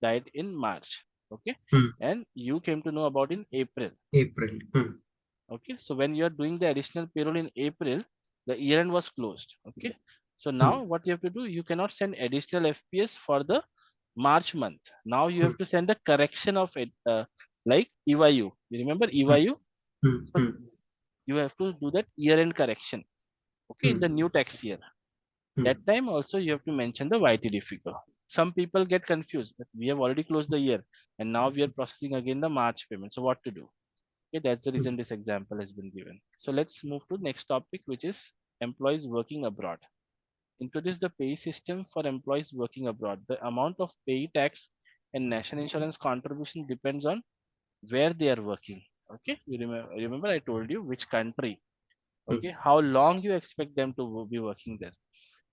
died in March. Okay, mm. and you came to know about in April. April. Mm, Okay, so when you are doing the additional payroll in April, the year end was closed. Okay, so now mm, what you have to do, you cannot send additional FPS for the March month. Now you mm, have to send the correction of it, like EYU. You remember mm, EYU? mm, So mm, you have to do that year end correction. Okay, in the mm, new tax year. That mm, time also you have to mention the YTD figure. Some people get confused that we have already closed the year and now we are processing again the March payment. So what to do? Okay, that's the mm, reason this example has been given. So let's move to next topic, which is employees working abroad. Introduce the pay system for employees working abroad. The amount of pay tax and national insurance contribution depends on where they are working. Okay, you remember I told you which country. mm, Okay, how long you expect them to be working there.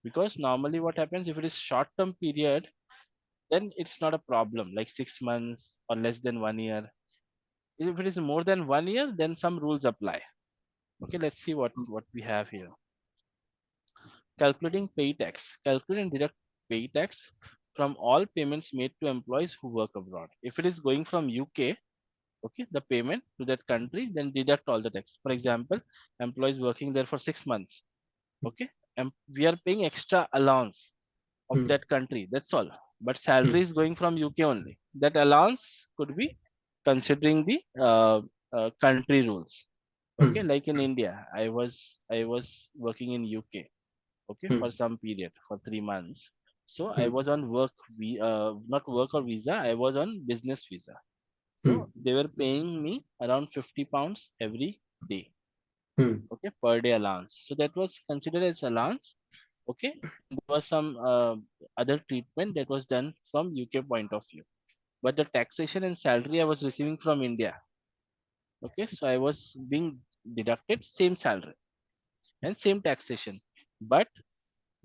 Because normally what happens if it is short term period, then it's not a problem like 6 months or less than 1 year. If it is more than 1 year, then some rules apply. Okay, let's see what we have here. Calculating pay tax. Calculate and deduct pay tax from all payments made to employees who work abroad. If it is going from UK, okay, the payment to that country, then deduct all the tax. For example, employees working there for 6 months, okay, and we are paying extra allowance of mm, that country. That's all. But salary mm, is going from UK only. That allowance could be considering the country rules. Okay, mm, like in India, I was working in UK, okay, for mm, some period for 3 months. So I mm, was on work, not work or visa. I was on business visa. So mm, they were paying me around 50 pounds every day, mm, okay, per day allowance. So that was considered as allowance, okay. There was some other treatment that was done from UK point of view, but the taxation and salary I was receiving from India, okay. So I was being deducted same salary and same taxation, but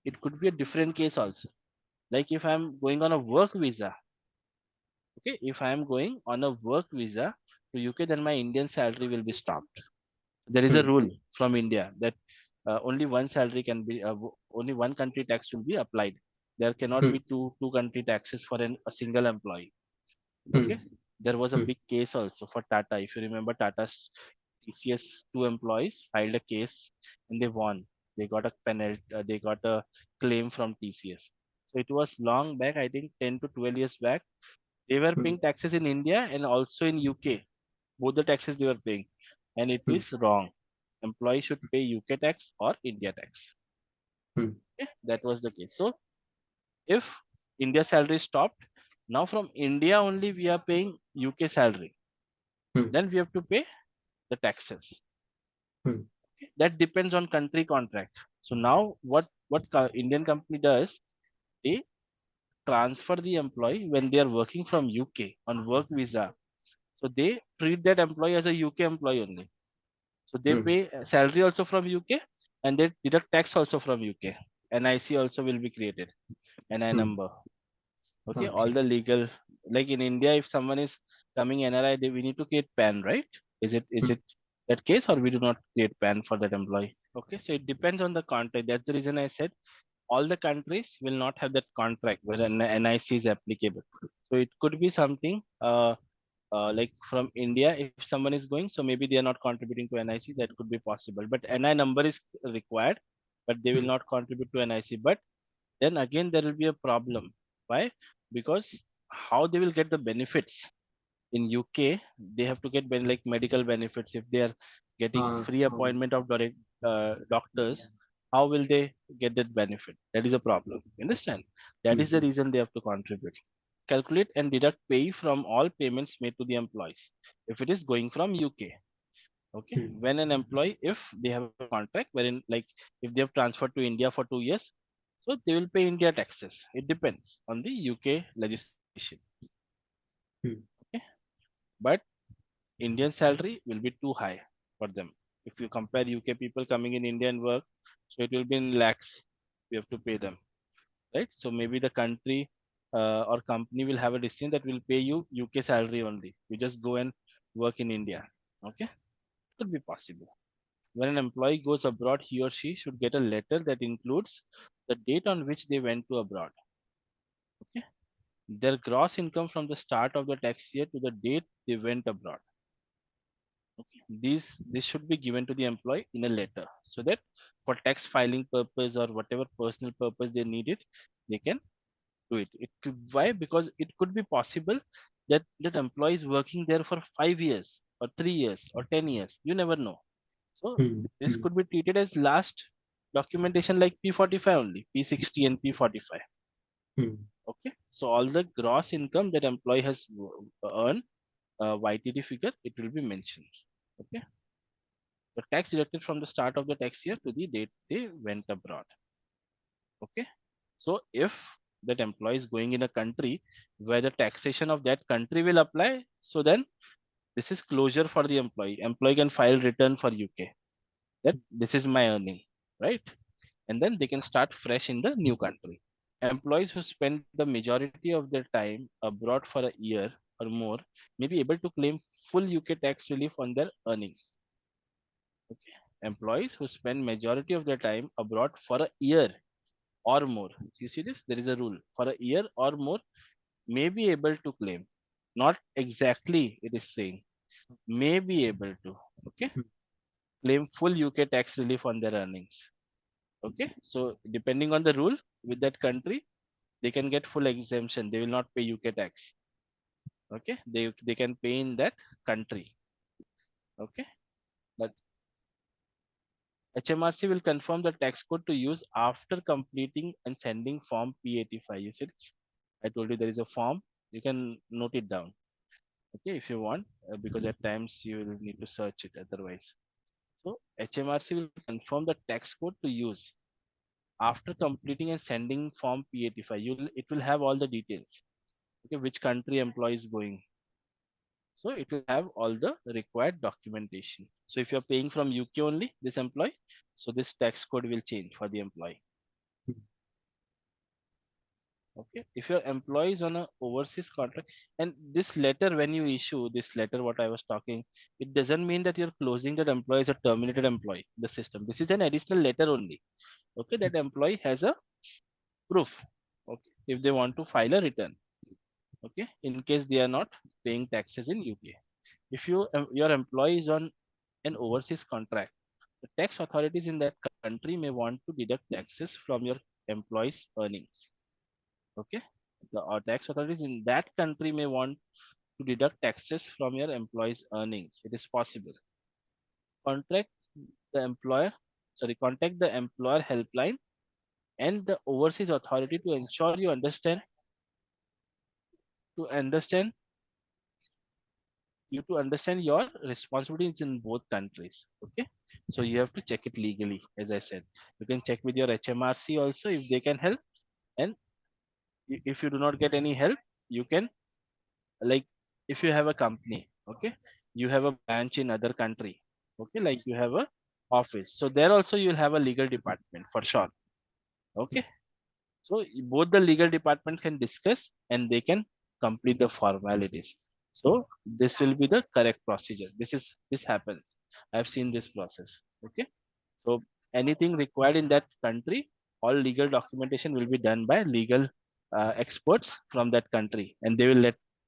it could be a different case also. Like if I'm going on a work visa, okay, if I'm going on a work visa, to UK, then my Indian salary will be stopped. There is a Hmm. rule from India that only one salary can be, only one country tax will be applied. There cannot be Hmm. two country taxes for a single employee. Okay, Hmm. there was a Hmm. big case also for Tata. If you remember, Tata's TCS two employees filed a case and they won. They got a penalty. They got a claim from TCS. So it was long back. I think 10 to 12 years back. They were Hmm. paying taxes in India and also in UK. Both the taxes they were paying, and it Hmm. is wrong. Employee should pay UK tax or India tax. Hmm. Okay? That was the case. So if India salary stopped, now from India only we are paying UK salary. Hmm. Then we have to pay the taxes. Hmm. Okay? That depends on country contract. So now what Indian company does, they transfer the employee when they are working from UK on work visa. So they treat that employee as a UK employee only. So they Hmm. pay salary also from UK and they deduct tax also from UK. NIC also will be created. NI Hmm. number. Okay, all Okay. the legal, like in India, if someone is coming NRI, we need to create PAN, right? Is Hmm. it that case, or we do not create PAN for that employee? Okay, so it depends on the contract. That's the reason I said all the countries will not have that contract where an NIC is applicable. So it could be something like from India, if someone is going, so maybe they are not contributing to NIC, that could be possible. But NI number is required, but they will Hmm. not contribute to NIC. But then again, there will be a problem. Why? Because how they will get the benefits in UK? They have to get like medical benefits if they are getting free Oh. appointment of direct doctors. How will they get that benefit? That is a problem. You understand? That is the Hmm. reason they have to contribute. Calculate and deduct pay from all payments made to the employees. If it is going from UK, okay. Hmm. When an employee, if they have a contract wherein, like, if they have transferred to India for 2 years, so they will pay India taxes. It depends on the UK legislation. Hmm. Okay, but Indian salary will be too high for them. If you compare UK people coming in India and work, so it will be in lakhs. You have to pay them, right? So maybe the country or company will have a decision that will pay you UK salary only. You just go and work in India. Okay, could be possible. When an employee goes abroad, he or she should get a letter that includes the date on which they went to abroad. Okay, their gross income from the start of the tax year to the date they went abroad. Okay, this should be given to the employee in a letter so that for tax filing purpose or whatever personal purpose they need it, they can do it. It could, why? Because it could be possible that that employee is working there for 5 years or 3 years or 10 years. You never know. So Hmm. this Hmm. could be treated as last documentation like P45 only, P60 and P45. Hmm. Okay. So all the gross income that employee has earned, YTD figure, it will be mentioned. Okay. The tax deducted from the start of the tax year to the date they went abroad. Okay. So if that employee is going in a country where the taxation of that country will apply, so then this is closure for the employee. Employee can file return for UK that this is my earning, right? And then they can start fresh in the new country. Employees who spend the majority of their time abroad for a year or more may be able to claim full UK tax relief on their earnings. Okay. Employees who spend majority of their time abroad for a year or more. You see this? There is a rule. For a year or more may be able to claim. Not exactly it is saying. May be able to. Okay. Hmm. Claim full UK tax relief on their earnings. Okay. So depending on the rule with that country, they can get full exemption. They will not pay UK tax. Okay, they can pay in that country. Okay, but HMRC will confirm the tax code to use after completing and sending form P85. You see this? I told you there is a form. You can note it down. Okay, if you want, because at times you will need to search it otherwise. So HMRC will confirm the tax code to use after completing and sending form P85. It will have all the details. Okay, which country employee is going. So it will have all the required documentation. So if you're paying from UK only, this employee, so this tax code will change for the employee. Okay, if your employee is on a overseas contract, and this letter, when you issue this letter, what I was talking, it doesn't mean that you're closing that employee as a terminated employee in the system. This is an additional letter only. Okay, that employee has a proof. Okay, if they want to file a return. Okay, in case they are not paying taxes in UK. If your employee is on an overseas contract, the tax authorities in that country may want to deduct taxes from your employee's earnings. Okay, the tax authorities in that country may want to deduct taxes from your employee's earnings. It is possible. Contact the employer, contact the employer helpline and the overseas authority to ensure you understand you to understand your responsibilities in both countries. Okay, so you have to check it legally. As I said, you can check with your HMRC also if they can help, and if you do not get any help, you can, like, if you have a company, okay, you have a branch in other country, okay, like you have a office, so there also you'll have a legal department for sure. Okay, so both the legal department can discuss and they can complete the formalities. So this will be the correct procedure. This happens. I've seen this process. Okay. So anything required in that country, all legal documentation will be done by legal experts from that country, and they will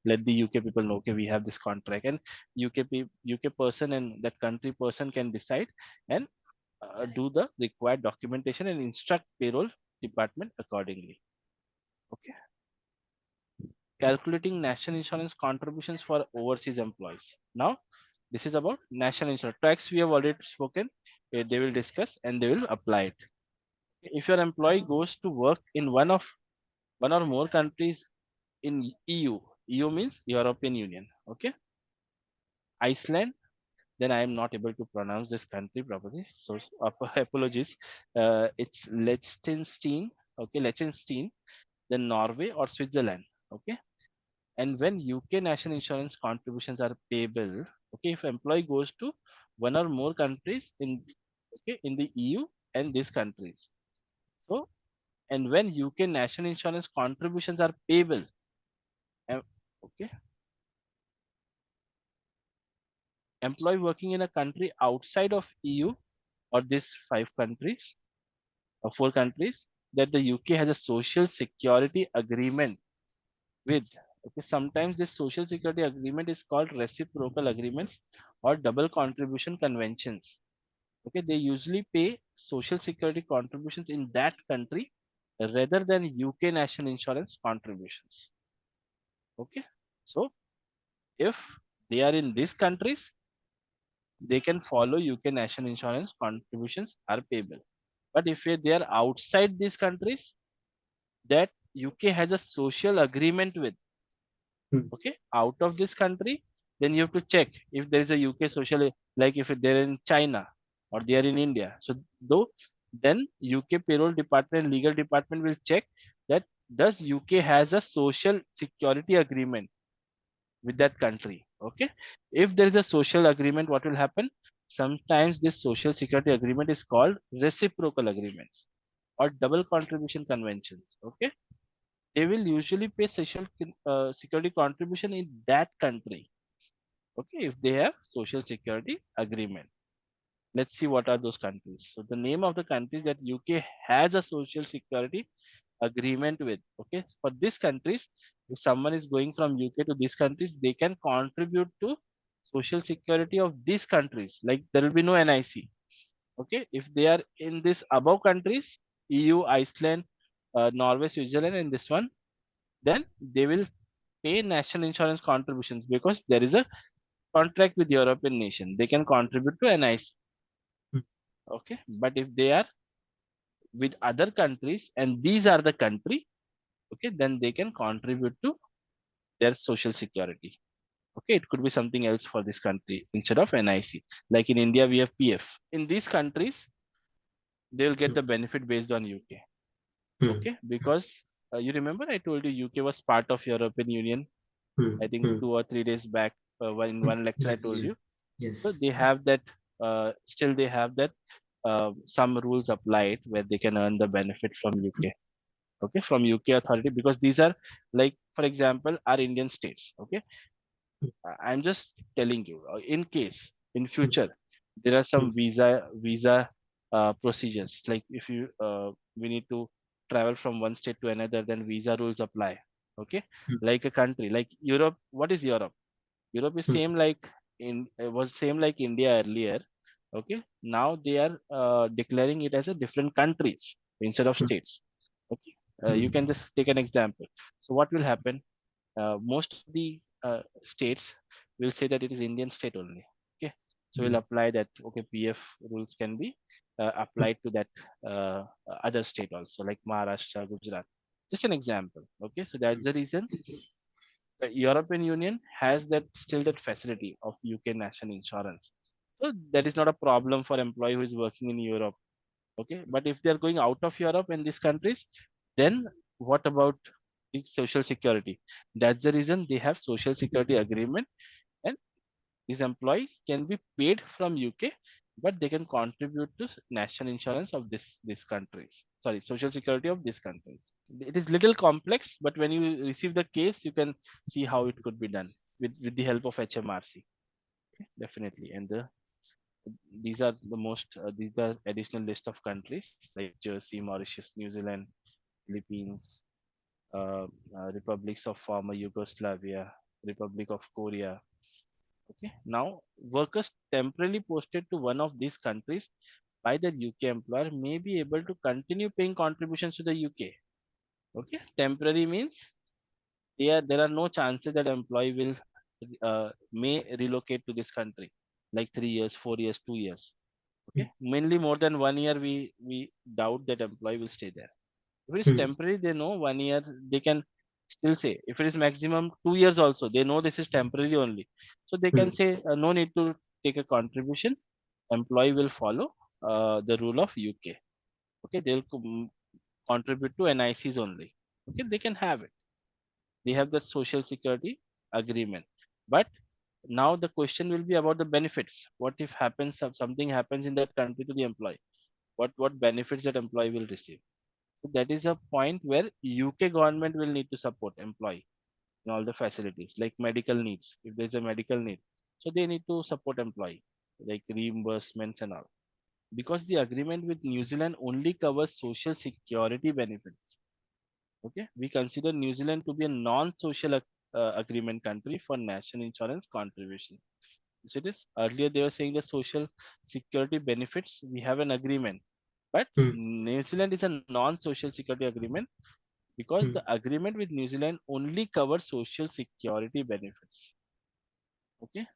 let the UK people know, okay, we have this contract, and UK person and that country person can decide and do the required documentation and instruct payroll department accordingly. Okay. Calculating national insurance contributions for overseas employees. Now, this is about national insurance. Tax we have already spoken. They will discuss and they will apply it. If your employee goes to work in one or more countries in EU, EU means European Union. Okay. Iceland, then I am not able to pronounce this country properly. So apologies. It's Liechtenstein. Okay, Liechtenstein, then Norway or Switzerland. Okay, and when UK national insurance contributions are payable, okay, if employee goes to one or more countries in, okay, in the EU and these countries, so, and when UK national insurance contributions are payable, em- okay, employee working in a country outside of EU or these five countries or four countries that the UK has a social security agreement with. Okay, sometimes this social security agreement is called reciprocal agreements or double contribution conventions. Okay, they usually pay social security contributions in that country rather than UK national insurance contributions. Okay, so if they are in these countries, they can follow UK national insurance contributions are payable. But if they are outside these countries, that UK has a social agreement with, Hmm. okay, out of this country, then you have to check if there is a UK social, like if they're in China or they are in India. So though, then UK payroll department, legal department will check that does UK has a social security agreement with that country. Okay, if there is a social agreement, what will happen, sometimes this social security agreement is called reciprocal agreements or double contribution conventions. Okay, they will usually pay social security contribution in that country. Okay, if they have social security agreement. Let's see what are those countries. So the name of the countries that UK has a social security agreement with. Okay, for these countries, if someone is going from UK to these countries, they can contribute to social security of these countries. Like there will be no NIC. Okay, if they are in this above countries, EU, Iceland, Norway, Switzerland, and this one, then they will pay national insurance contributions because there is a contract with European nation. They can contribute to NIC. Hmm. Okay, but if they are with other countries and these are the country, okay, then they can contribute to their social security. Okay, it could be something else for this country instead of NIC. Like in India, we have PF. In these countries, they will get Hmm. the benefit based on UK. Hmm. Okay, because you remember I told you UK was part of European Union. Hmm. I think Hmm. 2 or 3 days back, in Hmm. one lecture Yeah, I told yeah. you. So Yes. they have that. Still, they have that. Some rules applied where they can earn the benefit from UK. okay, from UK authority, because these are, like for example, are Indian states. Okay, I'm just telling you, in case in future there are some visa procedures, like if you we need to travel from one state to another, then visa rules apply. Okay, like a country like Europe. What is Europe? Europe is same like in was same like India earlier. Okay, now they are declaring it as a different countries instead of states. Okay, you can just take an example. So what will happen? Most of the states will say that it is Indian state only. Okay, so we'll apply that. Okay, PF rules can be applied to that other state also, like Maharashtra, Gujarat. Just an example. Okay, so that's the reason the European Union has that still that facility of UK national insurance. So that is not a problem for employee who is working in Europe. Okay, but if they are going out of Europe and these countries, then what about the social security? That's the reason they have social security agreement, and this employee can be paid from UK, but they can contribute to national insurance of this countries. Sorry, social security of these countries. It is little complex, but when you receive the case, you can see how it could be done with the help of HMRC. Definitely, and these are the most these are additional list of countries like Jersey, Mauritius, New Zealand, Philippines, republics of former Yugoslavia, Republic of Korea. Okay, now workers temporarily posted to one of these countries by the UK employer may be able to continue paying contributions to the UK. Okay, temporary means there are no chances that employee will may relocate to this country like 3 years, 4 years, 2 years. Okay, mainly more than 1 year, we doubt that employee will stay there. If it is temporary, they know 1 year they can still say. If it is maximum 2 years also, they know this is temporary only. So they can say no need to take a contribution. Employee will follow the rule of UK. Okay, they'll contribute to NICs only. Okay, they can have it. They have that social security agreement. But now the question will be about the benefits. What if happens something happens in that country to the employee? What benefits that employee will receive? So that is a point where UK government will need to support employee in all the facilities, like medical needs. If there's a medical need, so they need to support employee, like reimbursements and all. Because the agreement with New Zealand only covers social security benefits. Okay, we consider New Zealand to be a non-social agreement country for national insurance contribution. So it is earlier they were saying the social security benefits we have an agreement, but New Zealand is a non-social security agreement because the agreement with New Zealand only covers social security benefits. Okay,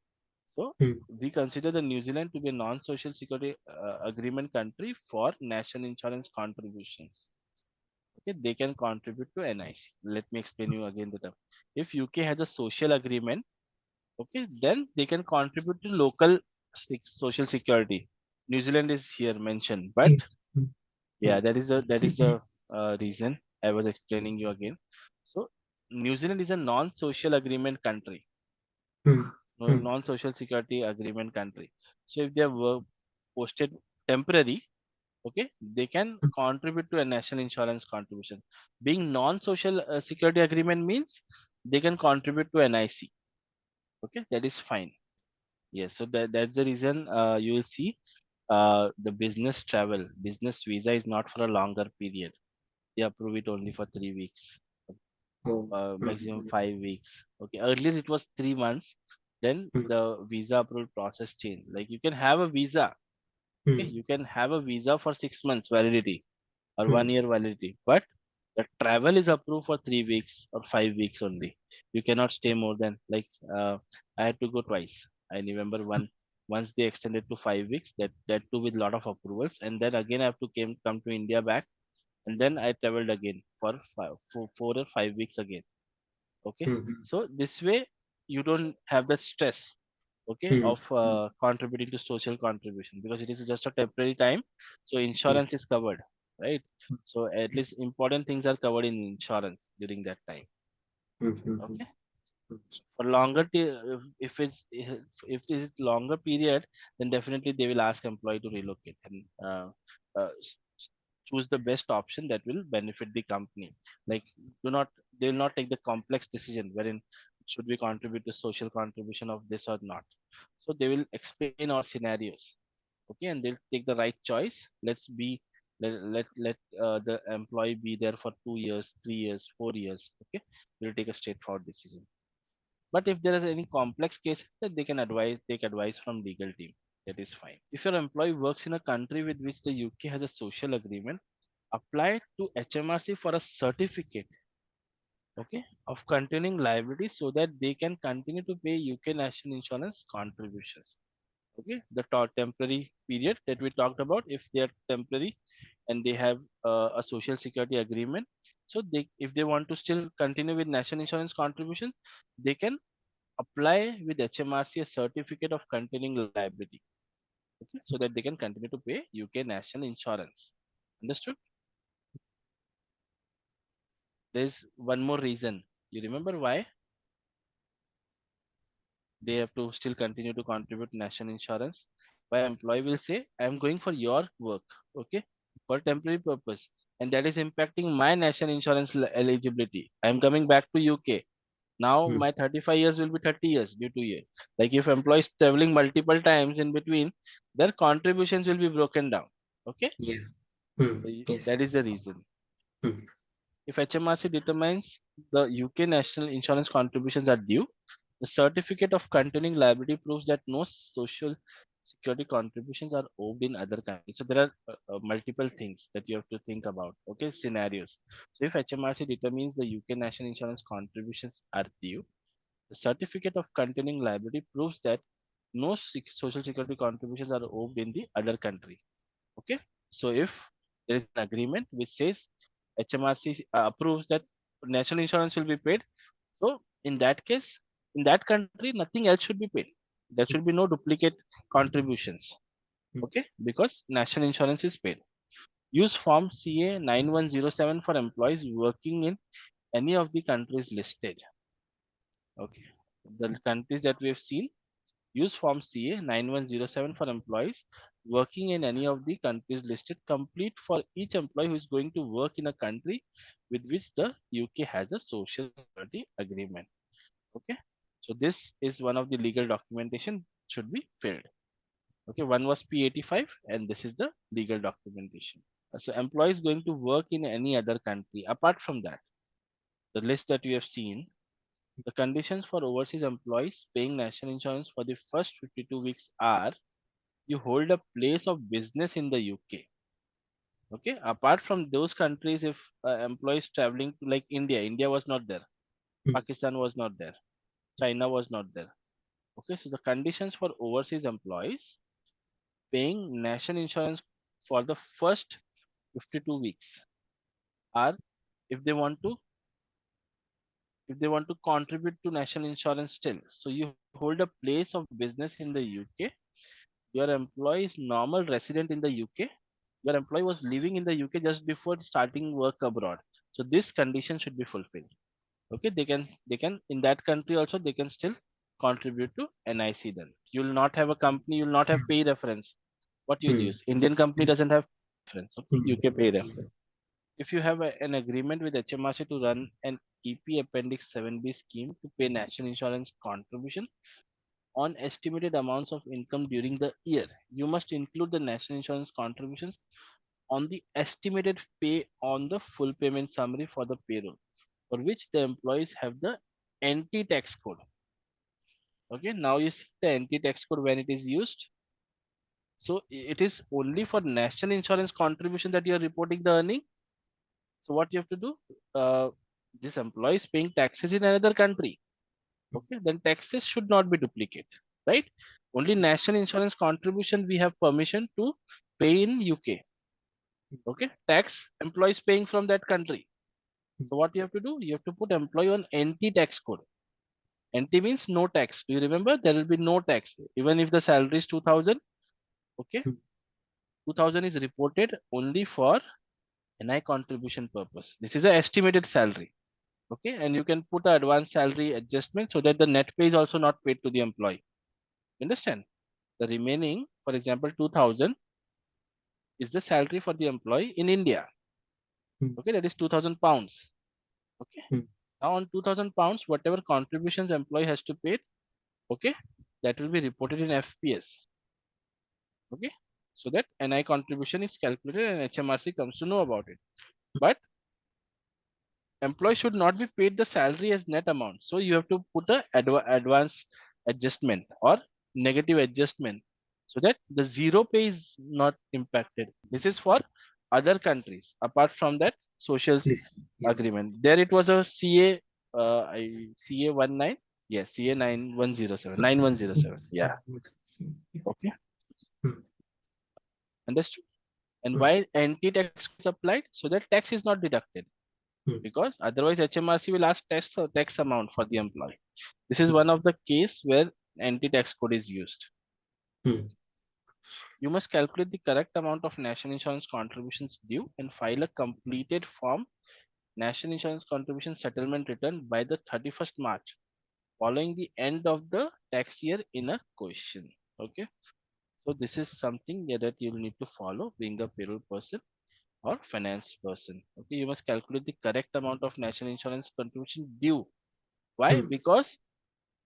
so we consider the New Zealand to be a non-social security agreement country for national insurance contributions. Okay, they can contribute to NIC. Let me explain you again the term. If UK has a social agreement, okay, then they can contribute to local social security. New Zealand is here mentioned, but yeah, that is the reason I was explaining you again. So New Zealand is a non-social agreement country, non-social security agreement country. So if they were posted temporary, okay, they can contribute to a national insurance contribution. Being non-social security agreement means they can contribute to NIC. Okay, that is fine. Yes, so that's the reason you will see the business travel, business visa is not for a longer period. They approve it only for 3 weeks, maximum 5 weeks. Okay, earlier it was 3 months. Then the visa approval process changed. Like you can have a visa. Okay, you can have a visa for 6 months validity or 1 year validity, but the travel is approved for 3 weeks or 5 weeks only. You cannot stay more than like I had to go twice. I remember once they extended to 5 weeks, that too with lot of approvals, and then again I have to come to India back, and then I traveled again for 4 or 5 weeks again. Okay, so this way you don't have the stress, okay, of contributing to social contribution because it is just a temporary time, so insurance is covered, right? So at least important things are covered in insurance during that time. Okay, for longer if it is longer period, then definitely they will ask employee to relocate and uh, choose the best option that will benefit the company. Like, do not they will not take the complex decision wherein should we contribute to social contribution of this or not. So they will explain all scenarios, okay, and they'll take the right choice. Let the employee be there for 2 years, 3 years, 4 years, okay. They'll take a straightforward decision. But if there is any complex case, then they can take advice from legal team. That is fine. If your employee works in a country with which the UK has a social agreement, apply to HMRC for a certificate, okay, of continuing liability so that they can continue to pay UK national insurance contributions. Okay, the temporary period that we talked about, if they are temporary and they have a social security agreement, so they, if they want to still continue with national insurance contribution, they can apply with HMRC a certificate of continuing liability, okay, so that they can continue to pay UK national insurance. Understood? There's one more reason. You remember why they have to still continue to contribute national insurance? Why employee will say, I am going for your work, okay, for temporary purpose, and that is impacting my national insurance eligibility. I am coming back to UK. Now mm, my 35 years will be 30 years due to year. Like if employees traveling multiple times in between, their contributions will be broken down. Okay, yeah. so Yes, that is the yes. reason. Mm, If HMRC determines the UK national insurance contributions are due, the certificate of continuing liability proves that no social security contributions are owed in other countries. So there are multiple things that you have to think about. Okay, scenarios. So if HMRC determines the UK national insurance contributions are due, the certificate of continuing liability proves that no social security contributions are owed in the other country. Okay, so if there is an agreement which says HMRC approves that national insurance will be paid, so in that case, in that country, nothing else should be paid. There should be no duplicate contributions. mm, Okay, because national insurance is paid. Use Form CA 9107 for employees working in any of the countries listed. Okay, the countries that we have seen, use Form CA 9107 for employees working in any of the countries listed. Complete for each employee who is going to work in a country with which the UK has a social security agreement. Okay, so this is one of the legal documentation should be filled. Okay, one was P85 and this is the legal documentation. So employees going to work in any other country. Apart from that, the list that you have seen, the conditions for overseas employees paying national insurance for the first 52 weeks are: you hold a place of business in the UK. Okay. Apart from those countries, if employees traveling to like India was not there, mm, Pakistan was not there, China was not there. Okay. So the conditions for overseas employees paying national insurance for the first 52 weeks are: if they want to if they want to contribute to national insurance still, so you hold a place of business in the UK, your employee is normal resident in the UK, your employee was living in the UK just before starting work abroad. So this condition should be fulfilled. Okay, they can in that country also they can still contribute to NIC. Then you will not have a company, you will not have pay reference. What you mm, use? Indian company doesn't have pay reference. Okay, mm, UK pay yeah. reference. If you have an agreement with HMRC to run an EP Appendix 7B scheme to pay national insurance contribution on estimated amounts of income during the year, you must include the national insurance contributions on the estimated pay on the full payment summary for the payroll, for which the employees have the NT tax code. Okay, now you see the NT tax code when it is used. So it is only for national insurance contribution that you are reporting the earning. So what you have to do? Uh, this employee is paying taxes in another country. Okay, then taxes should not be duplicate, right? Only national insurance contribution we have permission to pay in UK. Okay, tax employees paying from that country. So what you have to do? You have to put employee on NT tax code. NT means no tax. Do you remember? There will be no tax even if the salary is 2000. Okay, Mm, 2000 is reported only for NI contribution purpose. This is a estimated salary. Okay, and you can put a advanced salary adjustment so that the net pay is also not paid to the employee. Understand? The remaining, for example, 2000, is the salary for the employee in India. Okay, that is 2000 pounds. Okay, now on 2000 pounds, whatever contributions employee has to pay, okay, that will be reported in FPS. Okay, so that NI contribution is calculated and HMRC comes to know about it. But employee should not be paid the salary as net amount. So you have to put a advance adjustment or negative adjustment so that the zero pay is not impacted. This is for other countries apart from that social Please. Yeah. agreement. There it was a CA, CA 19. Yes, CA 9107, So, 9107. Yeah. Okay. Hmm. Understood. And Hmm. why anti-tax code is applied? So that tax is not deducted, Hmm. because otherwise HMRC will ask tax amount for the employee. This is Hmm. one of the case where anti-tax code is used. Hmm. You must calculate the correct amount of national insurance contributions due and file a completed form national insurance contribution settlement return by the 31st March following the end of the tax year in a question. Okay. So this is something that you'll need to follow being a payroll person or finance person. Okay. You must calculate the correct amount of national insurance contribution due. Why? Hmm. Because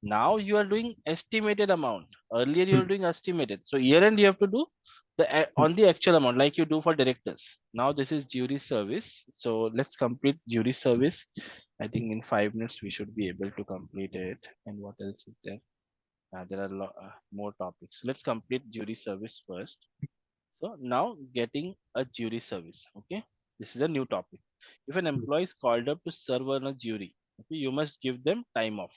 now you are doing estimated amount. Earlier you Hmm. are doing estimated. So year end you have to do the Hmm. on the actual amount like you do for directors. Now this is jury service. So let's complete jury service. I think in 5 minutes we should be able to complete it. And what else is there? There are more topics. Let's complete jury service first. So now getting a jury service. Okay, this is a new topic. If an Hmm. employee is called up to serve on a jury, okay, you must give them time off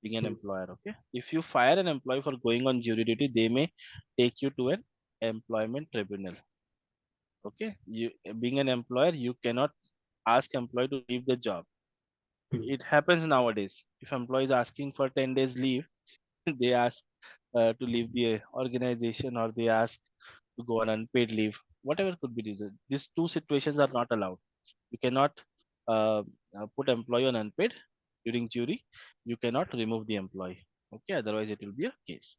being an Hmm. employer. Okay, if you fire an employee for going on jury duty, they may take you to an employment tribunal. Okay, you being an employer, you cannot ask employee to leave the job. Hmm. It happens nowadays. If employee is asking for 10 days leave, they ask to leave the organization, or they ask to go on unpaid leave, whatever could be reason. These two situations are not allowed. You cannot uh, put employee on unpaid during jury. You cannot remove the employee. Okay, otherwise it will be a case.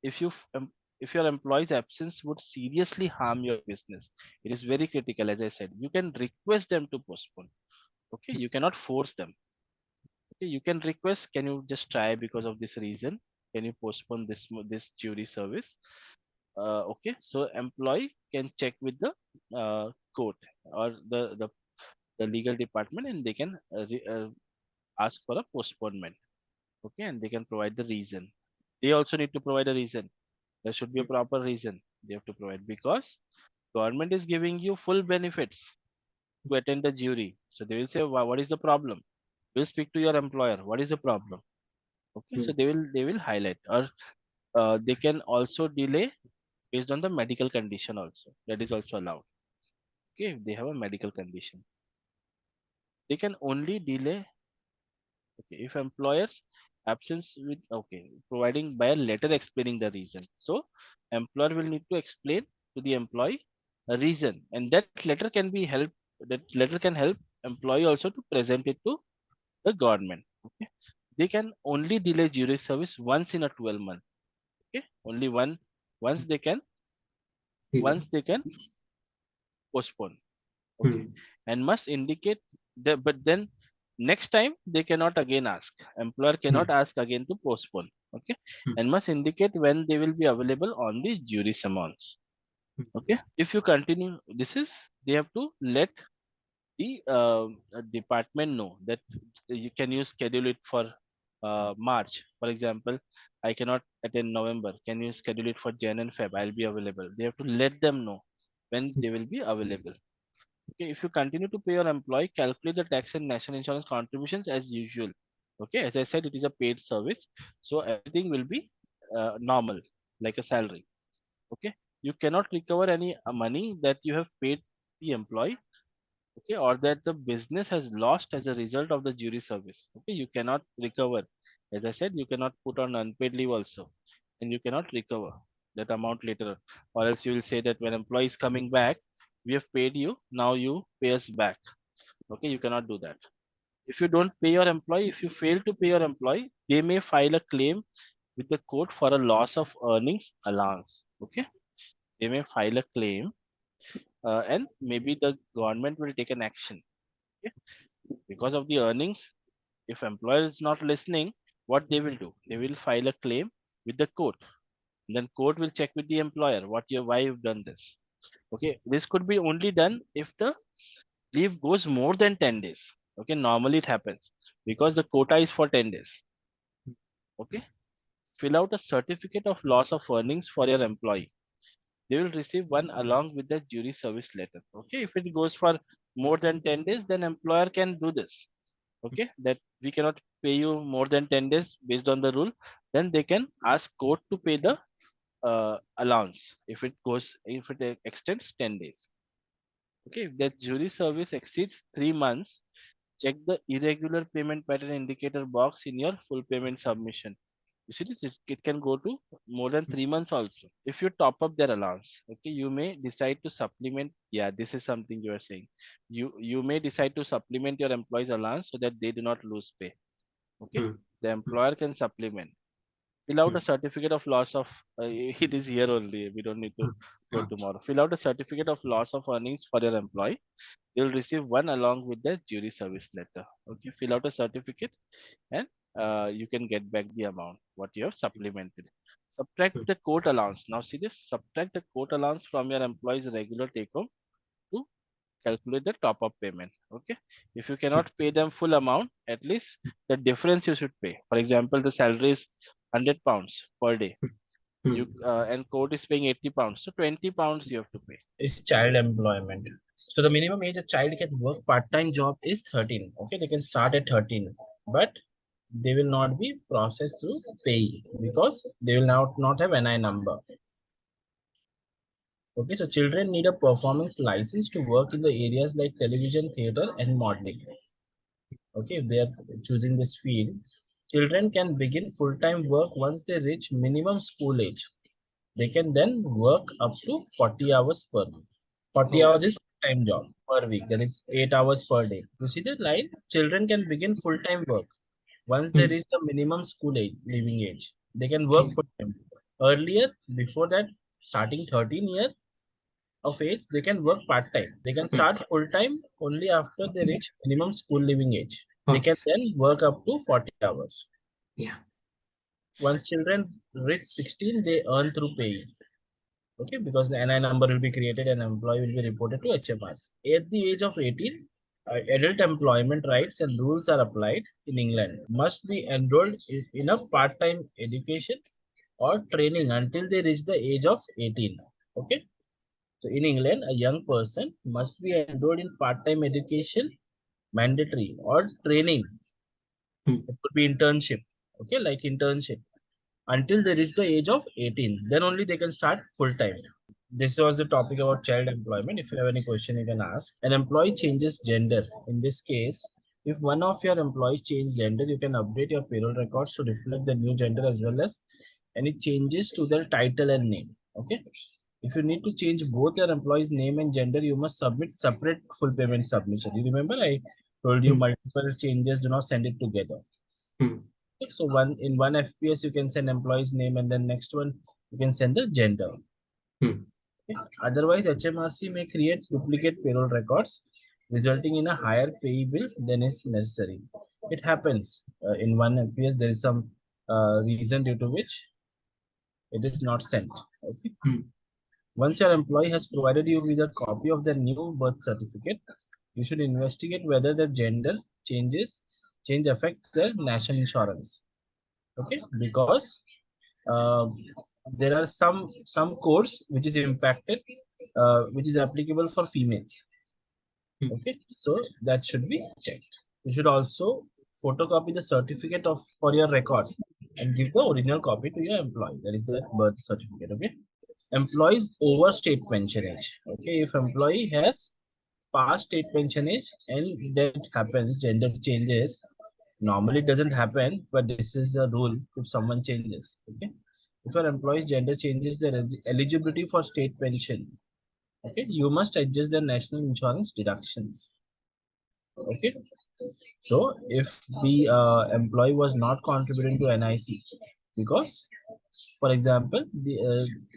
If you if your employee's absence would seriously harm your business, it is very critical. As I said, you can request them to postpone. Okay, you cannot force them. Okay, you can request, can you just try because of this reason? Can you postpone this jury service? Okay, so employee can check with the court or the legal department, and they can ask for a postponement. Okay, and they can provide the reason. They also need to provide a reason. There should be a proper reason they have to provide, because government is giving you full benefits to attend the jury. So they will say, What is the problem?" Will speak to your employer. What is the problem? Okay, Hmm. so they will highlight, or they can also delay based on the medical condition also. That is also allowed. Okay, if they have a medical condition, they can only delay. Okay, if employers absence with, okay, providing by a letter explaining the reason. So employer will need to explain to the employee a reason, and that letter can be help. That letter can help employee also to present it to the government. Okay, they can only delay jury service once in a 12 month. Okay, only one, once they can, Really. once they can postpone. Okay, Hmm. and must indicate that, but then next time they cannot again ask. Employer Hmm. cannot ask again to postpone. Okay, Hmm. and must indicate when they will be available on the jury summons. Hmm. Okay, if you continue, this is, they have to let the department know that you can, you schedule it for March, for example. I cannot attend November, can you schedule it for Jan and Feb? I'll be available. They have to let them know when Hmm. they will be available. Okay, if you continue to pay your employee, calculate the tax and national insurance contributions as usual. Okay, as I said, it is a paid service, so everything will be normal, like a salary. Okay, you cannot recover any money that you have paid the employee. Okay, or that the business has lost as a result of the jury service. Okay, you cannot recover. As I said, you cannot put on unpaid leave also, and you cannot recover that amount later. Or else you will say that when employee is coming back, we have paid you, now you pay us back. Okay, you cannot do that. If you don't pay your employee, if you fail to pay your employee, they may file a claim with the court for a loss of earnings allowance. Okay, they may file a claim and maybe the government will take an action. Okay? Because of the earnings, if employer is not listening, what they will do? They will file a claim with the court. Then court will check with the employer why you've done this. Okay, this could be only done if the leave goes more than 10 days. Okay, normally it happens because the quota is for 10 days. Okay, fill out a certificate of loss of earnings for your employee. They will receive one along with the jury service letter. Okay, if it goes for more than 10 days, then employer can do this. Okay, that we cannot pay you more than 10 days based on the rule, then they can ask court to pay the allowance if it extends 10 days. Okay, if that jury service exceeds 3 months, check the irregular payment pattern indicator box in your full payment submission. You see this, it can go to more than 3 months also. If you top up their allowance, okay, you may decide to supplement. Yeah, this is something you are saying. You may decide to supplement your employees allowance so that they do not lose pay. Okay, the employer can supplement. Fill out a certificate of loss of. It is here only. We don't need to go tomorrow. Fill out a certificate of loss of earnings for your employee. You'll receive one along with the jury service letter. Okay, fill out a certificate and you can get back the amount what you have supplemented. Subtract the court allowance. Now see this. Subtract the court allowance from your employee's regular take home to calculate the top up payment. Okay, if you cannot pay them full amount, at least the difference you should pay. For example, the salary is 100 pounds per day, you and court is paying 80 pounds, so 20 pounds you have to pay. Is child employment. So the minimum age a child can work part-time job is 13. Okay, they can start at 13, but they will not be processed through pay because they will not have NI number. Okay, so children need a performance license to work in the areas like television, theater, and modeling. Okay, if they are choosing this field, children can begin full-time work once they reach minimum school age. They can then work up to 40 hours per week. 40 hours is full-time job per week. That is 8 hours per day. You see the line? Children can begin full-time work once they reach the minimum school age, living age. They can work full-time. Earlier, before that, starting 13 years of age, they can work part-time. They can start full-time only after they reach minimum school living age. They can then work up to 40 hours. Yeah. Once children reach 16, they earn through pay. Okay, because the NI number will be created and employee will be reported to HMRC. At the age of 18, adult employment rights and rules are applied in England. Must be enrolled in a part-time education or training until they reach the age of 18. Okay. So in England, a young person must be enrolled in part-time education, mandatory, or training. It could be internship. Okay, like internship until they reach the age of 18. Then only they can start full-time. This was the topic about child employment. If you have any question, you can ask. An employee changes gender. In this case, if one of your employees change gender, you can update your payroll records to reflect the new gender as well as any changes to their title and name. Okay. If you need to change both your employee's name and gender, you must submit separate full payment submission. You remember I told you multiple changes, do not send it together. So in one FPS, you can send employee's name and then next one, you can send the gender. Okay. Otherwise, HMRC may create duplicate payroll records, resulting in a higher pay bill than is necessary. It happens in one FPS, there is some reason due to which it is not sent. Okay. Once your employee has provided you with a copy of their new birth certificate, you should investigate whether the gender change affects their national insurance. Okay, because there are some codes which is impacted, which is applicable for females. Okay, so that should be checked. You should also photocopy the certificate for your records and give the original copy to your employee. That is the birth certificate. Okay. Employees over state pension age. Okay, if employee has past state pension age and that happens, gender changes. Normally it doesn't happen, but this is a rule if someone changes. Okay, if your employee's gender changes their eligibility for state pension, okay, you must adjust their national insurance deductions. Okay, so if the employee was not contributing to NIC because, for example,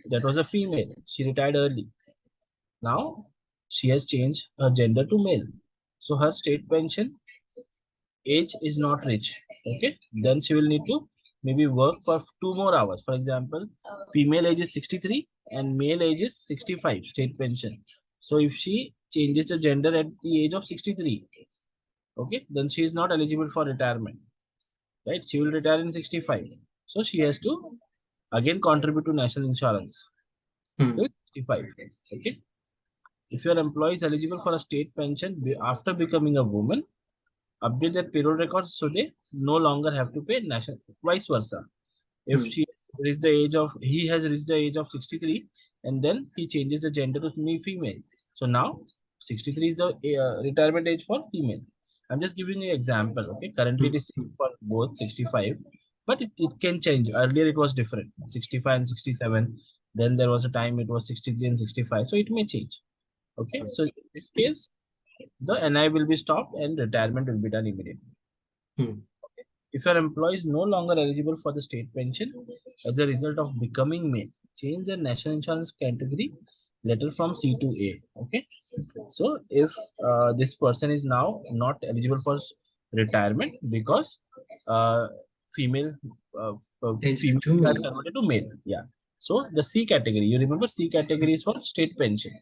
that was a female, she retired early. Now she has changed her gender to male. So her state pension age is not reached. Okay, then she will need to maybe work for 2 more hours. For example, female age is 63 and male age is 65, state pension. So if she changes the gender at the age of 63, okay, then she is not eligible for retirement, right? She will retire in 65. So she has to again contribute to national insurance till 65. Okay. If your employee is eligible for a state pension after becoming a woman, update their payroll records so they no longer have to pay national, vice versa. If she reached the age of, he has reached the age of 63 and then he changes the gender to me female. So now 63 is the retirement age for female. I'm just giving you an example. Okay. Currently it is for both 65, but it can change. Earlier it was different, 65 and 67. Then there was a time it was 63 and 65. So it may change. Okay. So in this case, the NI will be stopped and retirement will be done immediately. If your employee is no longer eligible for the state pension as a result of becoming male, change their national insurance category letter from C to A. Okay. So if this person is now not eligible for retirement because uh, female female has converted to male. Yeah. So the C category, you remember C category is for state pension.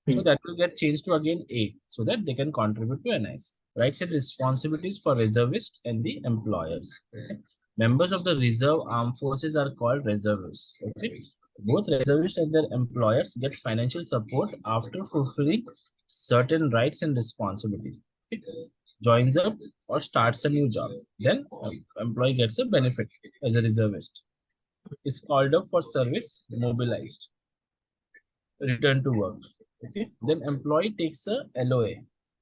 So that will get changed to again A so that they can contribute to NIS. Rights and responsibilities for reservists and the employers. Okay. Members of the reserve armed forces are called reservists. Okay. Both reservists and their employers get financial support after fulfilling certain rights and responsibilities. Okay. Joins up or starts a new job. Then employee gets a benefit as a reservist. Is called up for service, mobilized, return to work. Okay. Then employee takes a LOA.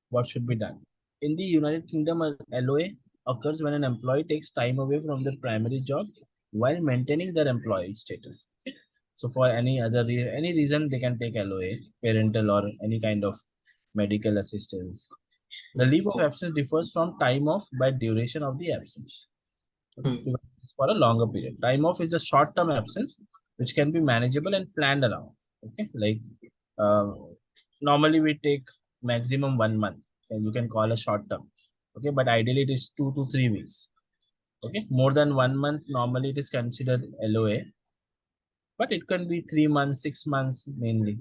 What should be done? In the United Kingdom, a LOA occurs when an employee takes time away from their primary job while maintaining their employee status. Okay. So for any any reason they can take LOA, parental or any kind of medical assistance. The leave of absence differs from time off by duration of the absence. Okay. It's for a longer period. Time off is a short-term absence which can be manageable and planned around. Okay, like uh, normally we take maximum 1 month, and you can call a short term. Okay, but ideally it is 2 to 3 weeks. Okay, more than 1 month normally it is considered LOA, but it can be 3 months, 6 months mainly.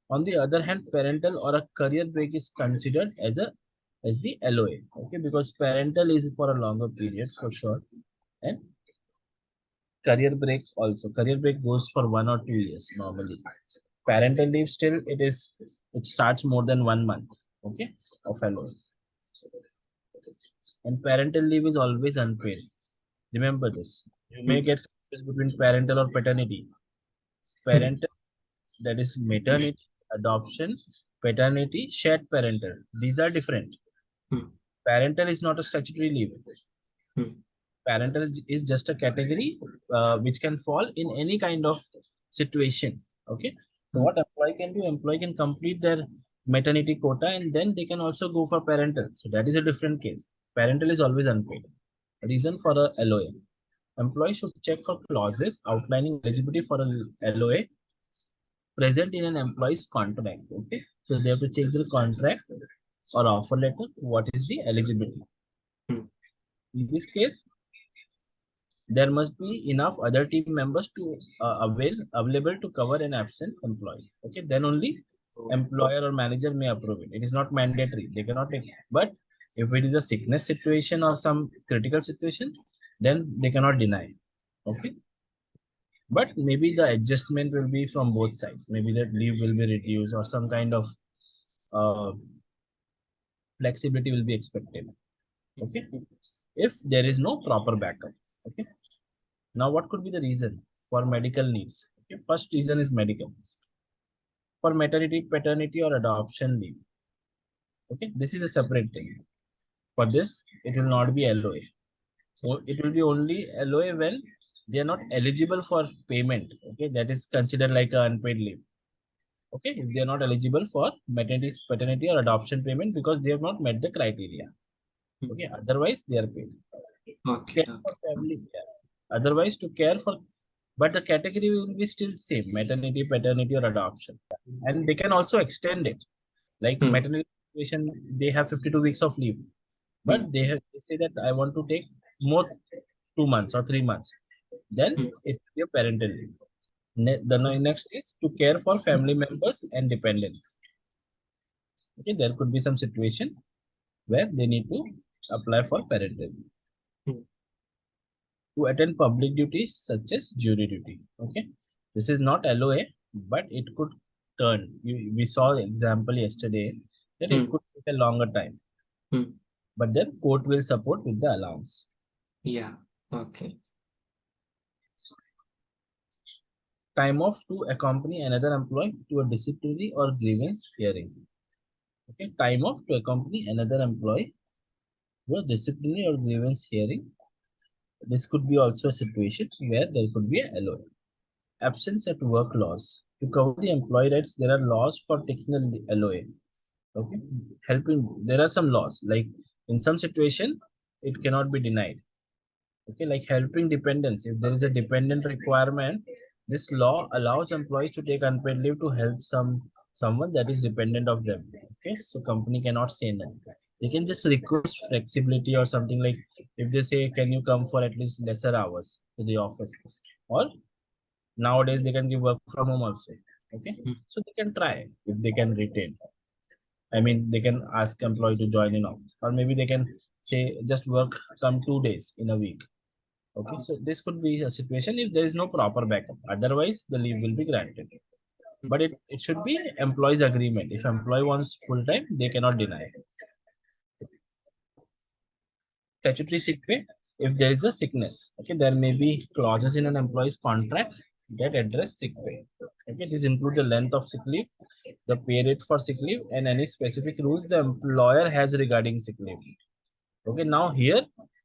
On the other hand, parental or a career break is considered as the LOA. Okay, because parental is for a longer period for sure, and career break also. Career break goes for 1 or 2 years normally. Parental leave still it starts more than 1 month. Okay, of LOA. And parental leave is always unpaid. Remember this. You may get confused between parental or paternity. Parental, that is maternity, adoption, paternity, shared parental. These are different. Parental is not a statutory leave. Parental is just a category which can fall in any kind of situation. Okay. So what employee can do? Employee can complete their maternity quota and then they can also go for parental. So that is a different case. Parental is always unpaid. Reason for a LOA. Employee should check for clauses outlining eligibility for a LOA present in an employee's contract. Okay. So they have to check the contract or offer letter. What is the eligibility? In this case, there must be enough other team members to available to cover an absent employee. Okay, then only employer or manager may approve it. It is not mandatory. They cannot take. But if it is a sickness situation or some critical situation, then they cannot deny. Okay. But maybe the adjustment will be from both sides. Maybe that leave will be reduced or some kind of uh, flexibility will be expected. Okay. If there is no proper backup. Okay. Now, what could be the reason for medical needs? Okay, first reason is medical. For maternity, paternity, or adoption leave. Okay, this is a separate thing. For this, it will not be LOA. It will be only LOA when they are not eligible for payment. Okay, that is considered like an unpaid leave. Okay, if they are not eligible for maternity, paternity, or adoption payment because they have not met the criteria. Okay, otherwise they are paid. Okay. Care for family care. Otherwise, to care for, but the category will be still same: maternity, paternity, or adoption, and they can also extend it. Like maternity situation, they have 52 weeks of leave, but they say that I want to take more 2 months or 3 months. Then it will be a parental leave. The next is to care for family members and dependents. Okay, there could be some situation where they need to apply for parental leave. To attend public duties such as jury duty. Okay, this is not LOA, but it could turn. We saw example yesterday that it could take a longer time, but then court will support with the allowance. Yeah. Okay. Time off to accompany another employee to a disciplinary or grievance hearing. Okay, time off to accompany another employee to a disciplinary or grievance hearing. This could be also a situation where there could be a LOA. Absence at work laws. To cover the employee rights, there are laws for taking a LOA. Okay, there are some laws, like in some situation, it cannot be denied. Okay, like helping dependents. If there is a dependent requirement, this law allows employees to take unpaid leave to help someone that is dependent of them. Okay, so company cannot say no. They can just request flexibility or something, like if they say, can you come for at least lesser hours to the office, or nowadays they can give work from home also. Okay, so they can try if they can retain. I mean, they can ask employee to join in office, or maybe they can say just work some 2 days in a week. Okay, so this could be a situation if there is no proper backup. Otherwise, the leave will be granted. But it should be employee's agreement. If employee wants full time, they cannot deny. Statutory sick pay, if there is a sickness. Okay, there may be clauses in an employee's contract that address sick pay. Okay, this include the length of sick leave, the pay rate for sick leave, and any specific rules the employer has regarding sick leave. Okay, now here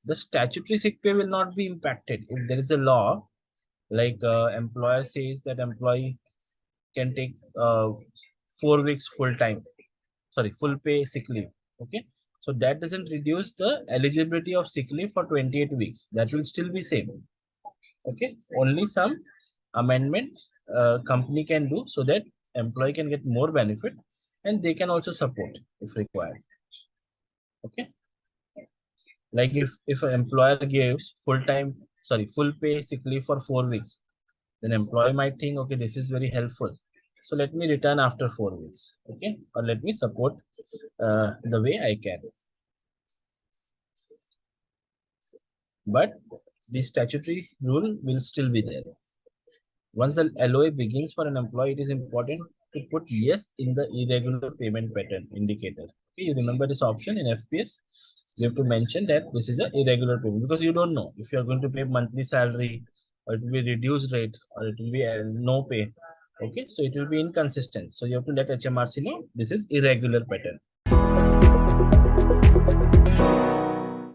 the statutory sick pay will not be impacted. If there is a law, like employer says that employee can take 4 weeks full time, full pay sick leave. Okay, so that doesn't reduce the eligibility of sick leave for 28 weeks. That will still be same. Okay, only some amendment company can do so that employee can get more benefit, and they can also support if required. Okay, like if an employer gives full pay sick leave for 4 weeks, then employee might think, okay, this is very helpful, so let me return after 4 weeks. Okay, or let me support the way I can. But the statutory rule will still be there. Once the LOA begins for an employee, it is important to put yes in the irregular payment pattern indicator. Okay, you remember this option in FPS? You have to mention that this is an irregular payment, because you don't know if you are going to pay monthly salary, or it will be reduced rate, or it will be no pay. Okay, so it will be inconsistent. So you have to let HMRC know this is irregular pattern.